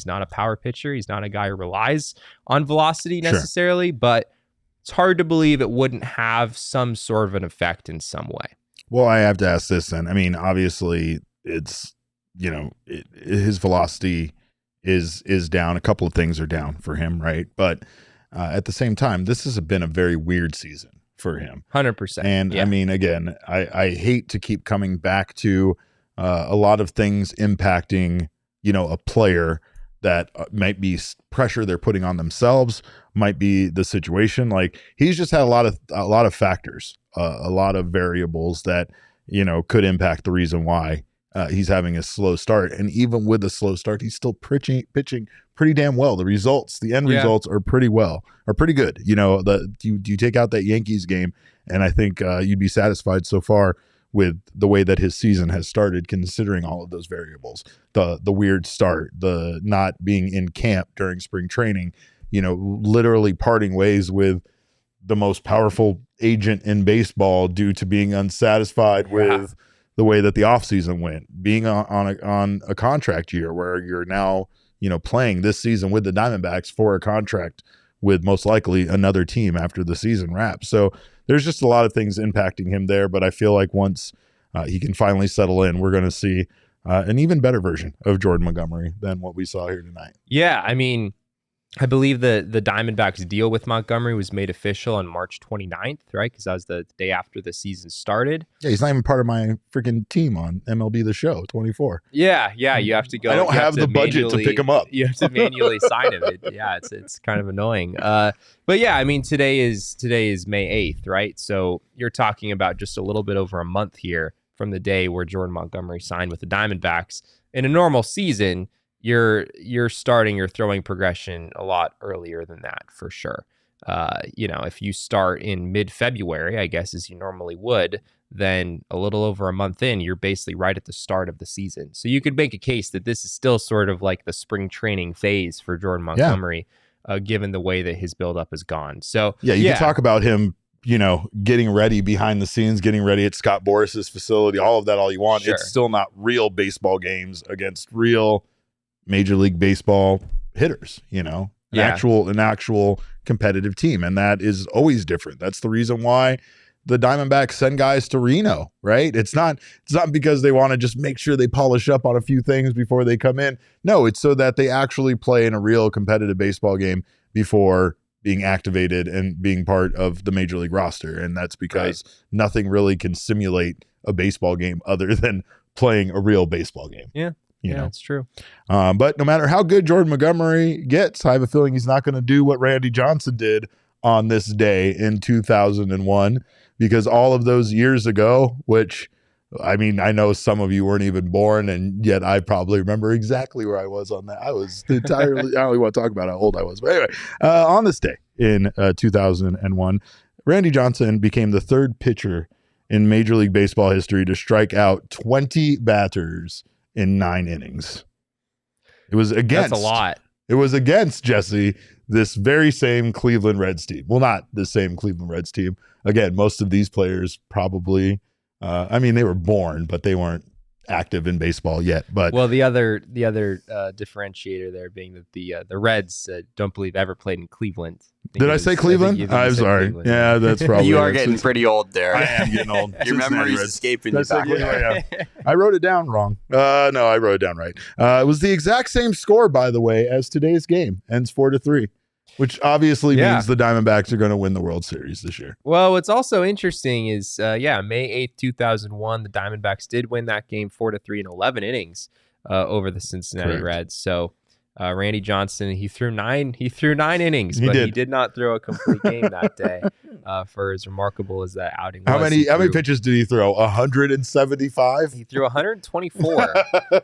not a power pitcher. He's not a guy who relies on velocity necessarily, but it's hard to believe it wouldn't have some sort of an effect in some way. Well, I have to ask this then. Obviously it's, his velocity is down. A couple of things are down for him, right? But at the same time, this has been a very weird season for him. 100%. And yeah. Again, I hate to keep coming back to a lot of things impacting, a player that might be pressure they're putting on themselves, might be the situation. Like, he's just had a lot of factors, a lot of variables that, could impact the reason why he's having a slow start. And even with a slow start, he's still pitching pretty damn well. The end results are pretty good. You take out that Yankees game, and I think you'd be satisfied so far with the way that his season has started, considering all of those variables, the weird start, the not being in camp during spring training, literally parting ways with the most powerful agent in baseball due to being unsatisfied with the way that the offseason went, being on a contract year where you're now playing this season with the Diamondbacks for a contract with most likely another team after the season wraps. So there's just a lot of things impacting him there, but I feel like once he can finally settle in, we're going to see an even better version of Jordan Montgomery than what we saw here tonight. Yeah, I mean, I believe the Diamondbacks deal with Montgomery was made official on March 29th, right? Because that was the day after the season started. Yeah, he's not even part of my freaking team on MLB The Show 24. Yeah, you have to go. I don't have the budget to pick him up. You have to manually sign him. It's kind of annoying. But yeah, I mean, today is May 8th, right? So you're talking about just a little bit over a month here from the day where Jordan Montgomery signed with the Diamondbacks. In a normal season, you're starting your throwing progression a lot earlier than that for sure. If you start in mid-February, I guess as you normally would, then a little over a month in, you're basically right at the start of the season. So you could make a case that this is still sort of like the spring training phase for Jordan Montgomery, given the way that his buildup has gone. So you can talk about him, getting ready behind the scenes, getting ready at Scott Boris's facility, all of that, all you want. Sure. It's still not real baseball games against real Major League Baseball hitters, an actual competitive team. And that is always different. That's the reason why the Diamondbacks send guys to Reno, right? It's not because they want to just make sure they polish up on a few things before they come in. No, it's so that they actually play in a real competitive baseball game before being activated and being part of the Major League roster. And that's because nothing really can simulate a baseball game other than playing a real baseball game. Yeah. That's true. But no matter how good Jordan Montgomery gets, I have a feeling he's not going to do what Randy Johnson did on this day in 2001, because all of those years ago, which, I mean, I know some of you weren't even born, and yet I probably remember exactly where I was on that. I was entirely, I don't even want to talk about how old I was. But anyway, on this day in 2001, Randy Johnson became the third pitcher in Major League Baseball history to strike out 20 batters in 9 innings. It was against. That's a lot. It was against, Jesse, this very same Cleveland Reds team. Well, not the same Cleveland Reds team. Again, most of these players probably, they were born, but they weren't active in baseball yet. But the other differentiator there being that the Reds don't believe ever played in Cleveland. Did I say Cleveland? I'm sorry. Cleveland. Yeah, that's probably. You are getting pretty old there. I am getting old. Your memory's escaping you back there. I wrote it down wrong. No, I wrote it down right. It was the exact same score, by the way, as today's game. Ends 4-3. Which obviously means the Diamondbacks are going to win the World Series this year. Well, what's also interesting is, May 8th, 2001, the Diamondbacks did win that game 4-3 in 11 innings over the Cincinnati Reds. So Randy Johnson, he threw nine innings, but he did not throw a complete game that day. For as remarkable as that outing was. How many pitches did he throw? 175? He threw 124,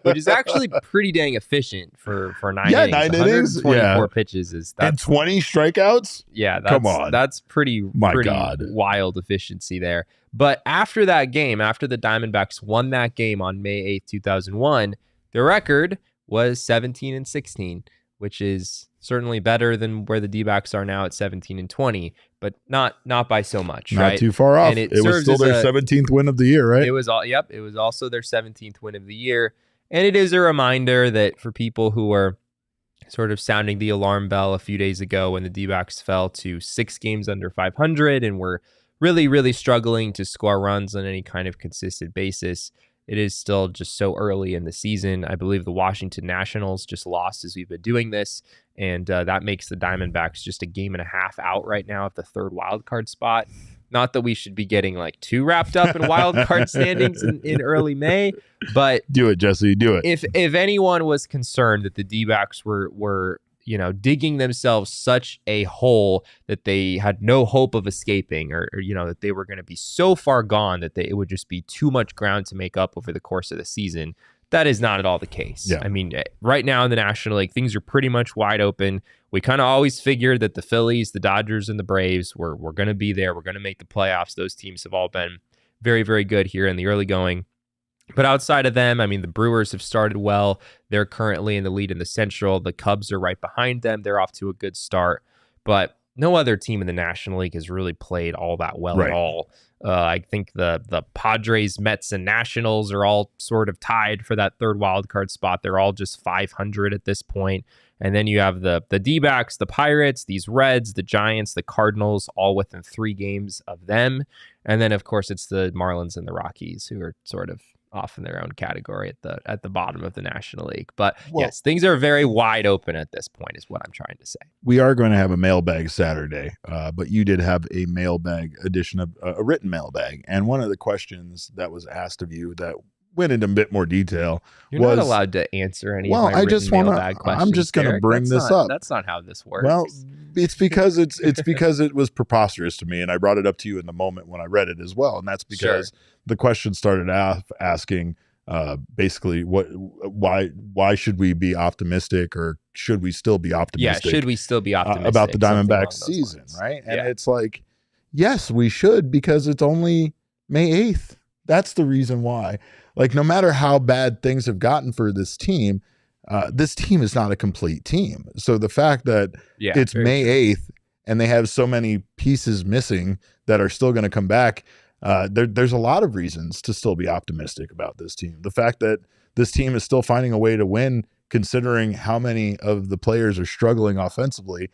which is actually pretty dang efficient for 9 innings. 9 innings? 124 pitches is that. And 20 strikeouts? Yeah, come on. That's pretty wild efficiency there. But after that game, after the Diamondbacks won that game on May 8th, 2001, the record was 17-16, which is certainly better than where the D-backs are now at 17-20, but not by so much. Not right? too far off. And it was still their 17th win of the year, right? It was it was also their 17th win of the year, and it is a reminder that for people who were sort of sounding the alarm bell a few days ago when the D-backs fell to 6 games under 500 and were really, really struggling to score runs on any kind of consistent basis. It is still just so early in the season. I believe the Washington Nationals just lost as we've been doing this, and that makes the Diamondbacks just a game and a half out right now at the 3rd wild card spot. Not that we should be getting too wrapped up in wild card standings in early May, but do it, Jesse. Do it. If anyone was concerned that the D-backs were digging themselves such a hole that they had no hope of escaping, or that they were going to be so far gone that it would just be too much ground to make up over the course of the season. That is not at all the case. Yeah. I mean, right now in the National League, things are pretty much wide open. We kind of always figured that the Phillies, the Dodgers, and the Braves were going to be there. We're going to make the playoffs. Those teams have all been very, very good here in the early going. But outside of them, I mean, the Brewers have started well. They're currently in the lead in the Central. The Cubs are right behind them. They're off to a good start. But no other team in the National League has really played all that well Right. at all. I think the Padres, Mets, and Nationals are all sort of tied for that third wild card spot. They're all just 500 at this point. And then you have the D-backs, the Pirates, these Reds, the Giants, the Cardinals, all within 3 games of them. And then, of course, it's the Marlins and the Rockies, who are sort of off in their own category at the bottom of the National League. But yes, things are very wide open at this point, is what I'm trying to say. We are going to have a mailbag Saturday, but you did have a mailbag edition of a written mailbag. And one of the questions that was asked of you that went into a bit more detail. You're not allowed to answer any of my mailbag questions. I'm just going to bring this up. That's not how this works. Well, it's because it was preposterous to me, and I brought it up to you in the moment when I read it as well. And that's because the question started off asking basically why should we be optimistic, or should we still be optimistic? Yeah, should we still be optimistic about the Diamondbacks season, right? And it's like, yes, we should, because it's only May 8th. That's the reason why. Like, no matter how bad things have gotten for this team is not a complete team. So the fact that it's May 8th and they have so many pieces missing that are still going to come back, there's a lot of reasons to still be optimistic about this team. The fact that this team is still finding a way to win, considering how many of the players are struggling offensively,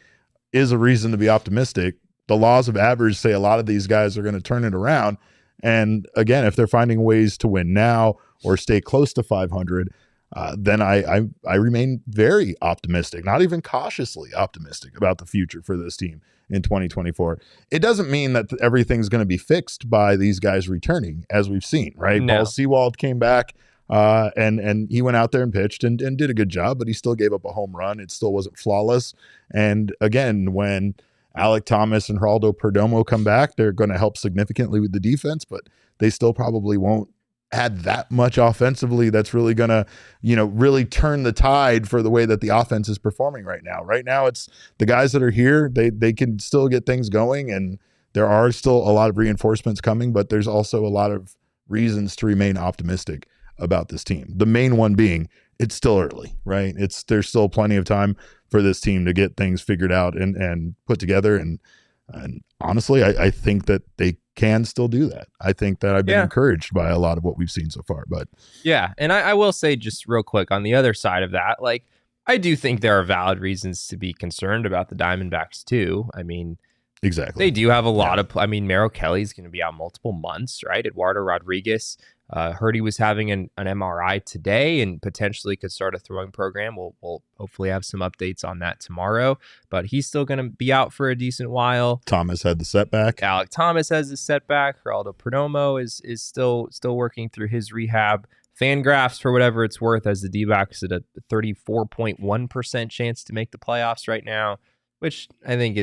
is a reason to be optimistic. The laws of average say a lot of these guys are going to turn it around. And again, if they're finding ways to win now or stay close to 500, then I remain very optimistic, not even cautiously optimistic about the future for this team in 2024. It doesn't mean that everything's going to be fixed by these guys returning, as we've seen, right? No. Paul Sewald came back and he went out there and pitched and did a good job, but he still gave up a home run. It still wasn't flawless. And again, when Alek Thomas and Geraldo Perdomo come back, they're going to help significantly with the defense, but they still probably won't add that much offensively that's really going to, really turn the tide for the way that the offense is performing right now. Right now, it's the guys that are here, they can still get things going, and there are still a lot of reinforcements coming, but there's also a lot of reasons to remain optimistic about this team. The main one being it's still early, right? There's still plenty of time for this team to get things figured out and put together. And honestly, I think that they can still do that. I think that I've been encouraged by a lot of what we've seen so far. But yeah, and I will say just real quick on the other side of that, like, I do think there are valid reasons to be concerned about the Diamondbacks too. I mean, exactly, they do have a lot of. I mean, Merrill Kelly's going to be out multiple months, right? Eduardo Rodriguez. Heard he was having an MRI today and potentially could start a throwing program. We'll hopefully have some updates on that tomorrow, but he's still going to be out for a decent while. Thomas had the setback. Alek Thomas has the setback. Geraldo Perdomo is still working through his rehab. Fangraphs, for whatever it's worth, as the D-backs at a 34.1% chance to make the playoffs right now, which I think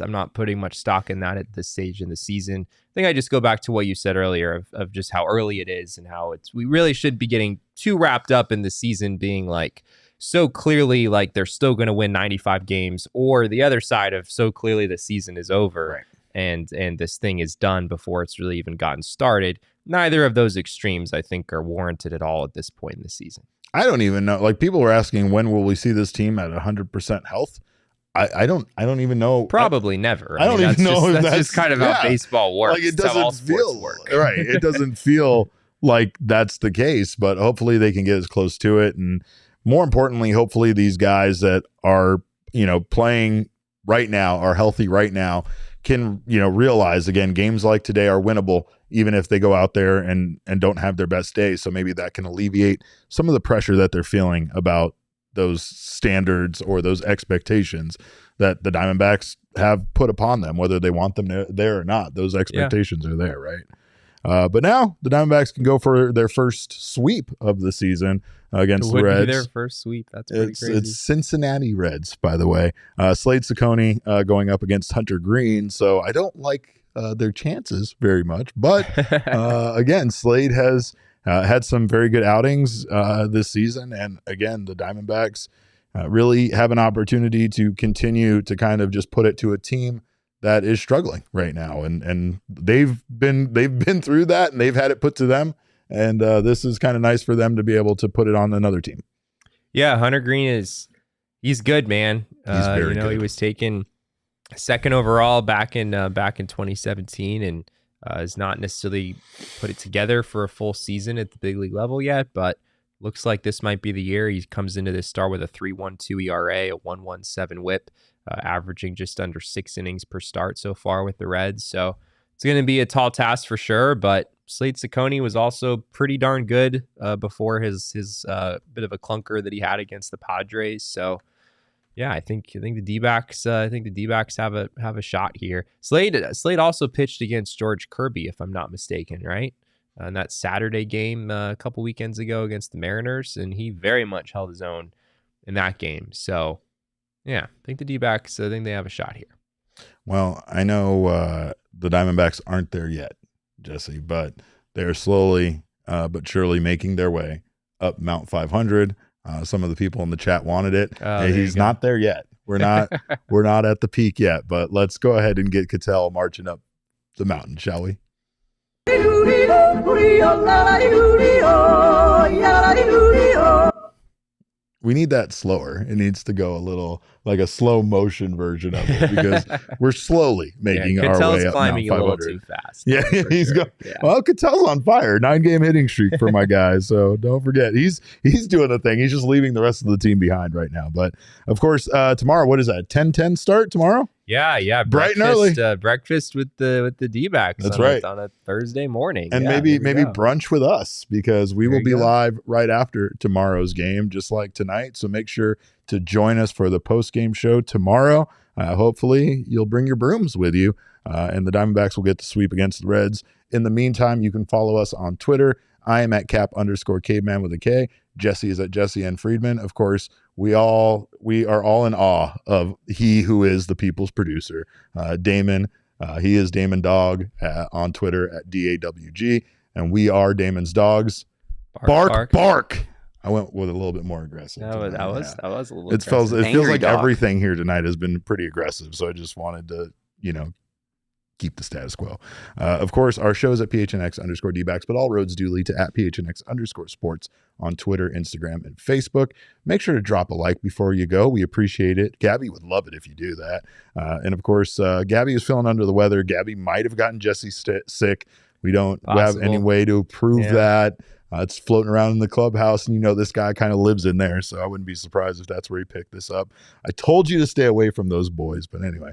I'm not putting much stock in that at this stage in the season. I think I just go back to what you said earlier of just how early it is and how we really should be getting too wrapped up in the season being like so clearly like they're still going to win 95 games, or the other side of so clearly the season is over and this thing is done before it's really even gotten started. Neither of those extremes, I think, are warranted at all at this point in the season. I don't even know. Like, people were asking, when will we see this team at 100% health? I don't even know. Probably never. I don't even know. That's just kind of how baseball works. Like, it doesn't feel right. It doesn't feel like that's the case, but hopefully they can get as close to it. And more importantly, hopefully these guys that are, playing right now, are healthy right now, can, realize, again, games like today are winnable, even if they go out there and don't have their best day. So maybe that can alleviate some of the pressure that they're feeling about those standards or those expectations that the Diamondbacks have put upon them, whether they want them there or not. Those expectations are there, right? But now the Diamondbacks can go for their first sweep of the season against the Reds. Their first sweep. That's pretty crazy. It's Cincinnati Reds, by the way. Slade Ciccone going up against Hunter Green. So I don't like their chances very much. But again, Slade has had some very good outings this season. And again, the Diamondbacks really have an opportunity to continue to kind of just put it to a team that is struggling right now. And they've been through that, and they've had it put to them. And this is kind of nice for them to be able to put it on another team. Yeah, Hunter Green he's good, man. He's very good. He was taken second overall back in 2017, and has not necessarily put it together for a full season at the big league level yet, but looks like this might be the year. He comes into this start with a 3.12 ERA, a 1.17 WHIP, averaging just under 6 innings per start so far with the Reds. So it's going to be a tall task for sure, but Slade Cecconi was also pretty darn good before his bit of a clunker that he had against the Padres. So yeah, I think the D-backs have a shot here. Slade also pitched against George Kirby, if I'm not mistaken, right? In that Saturday game a couple weekends ago against the Mariners, and he very much held his own in that game. So, yeah, I think the D-backs, I think they have a shot here. Well, I know the Diamondbacks aren't there yet, Jesse, but they're slowly but surely making their way up Mount 500. Some of the people in the chat wanted it. Hey, he's not there yet. We're not at the peak yet, but let's go ahead and get Cattell marching up the mountain, shall we? We need that slower. It needs to go a little like a slow motion version of it because we're slowly making our way up climbing Mount 500. a little too fast. Yeah, he's sure. going. Yeah. Well, Cattell's on fire. 9-game hitting streak for my guys. So don't forget, he's doing a thing. He's just leaving the rest of the team behind right now. But of course, tomorrow, what is that? 10-10 start tomorrow? Yeah. Bright and early. Breakfast with the D-backs. That's right. On a Thursday morning. And maybe brunch with us because we will be live right after tomorrow's game, just like tonight. So make sure to join us for the post-game show tomorrow. Hopefully you'll bring your brooms with you and the Diamondbacks will get the sweep against the Reds. In the meantime, you can follow us on Twitter. I am at Cap_caveman with a K. Jesse is at Jesse N. Friedman. Of course, we are all in awe of he who is the people's producer, Damon. He is Damon Dog on Twitter at DAWG, and we are Damon's dogs. Bark. I went with a little bit more aggressive. That was a little. It feels like dog. everything here tonight has been pretty aggressive. So I just wanted to, keep the status quo. Of course, our show is at PHNX_D-backs, but all roads do lead to at PHNX_sports on Twitter, Instagram, and Facebook. Make sure to drop a like before you go. We appreciate it. Gabby would love it if you do that. And of course, Gabby is feeling under the weather. Gabby might have gotten Jesse sick. We don't have any way to prove that. It's floating around in the clubhouse, and this guy kind of lives in there, so I wouldn't be surprised if that's where he picked this up. I told you to stay away from those boys, but anyway,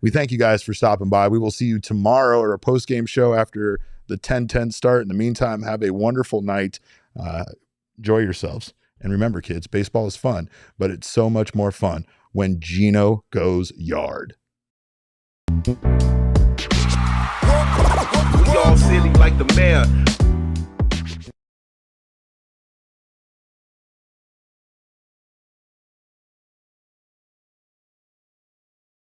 we thank you guys for stopping by. We will see you tomorrow at our post-game show after the 10-10 start. In the meantime, have a wonderful night. Enjoy yourselves. And remember, kids, baseball is fun, but it's so much more fun when Gino goes yard. We all silly like the mayor.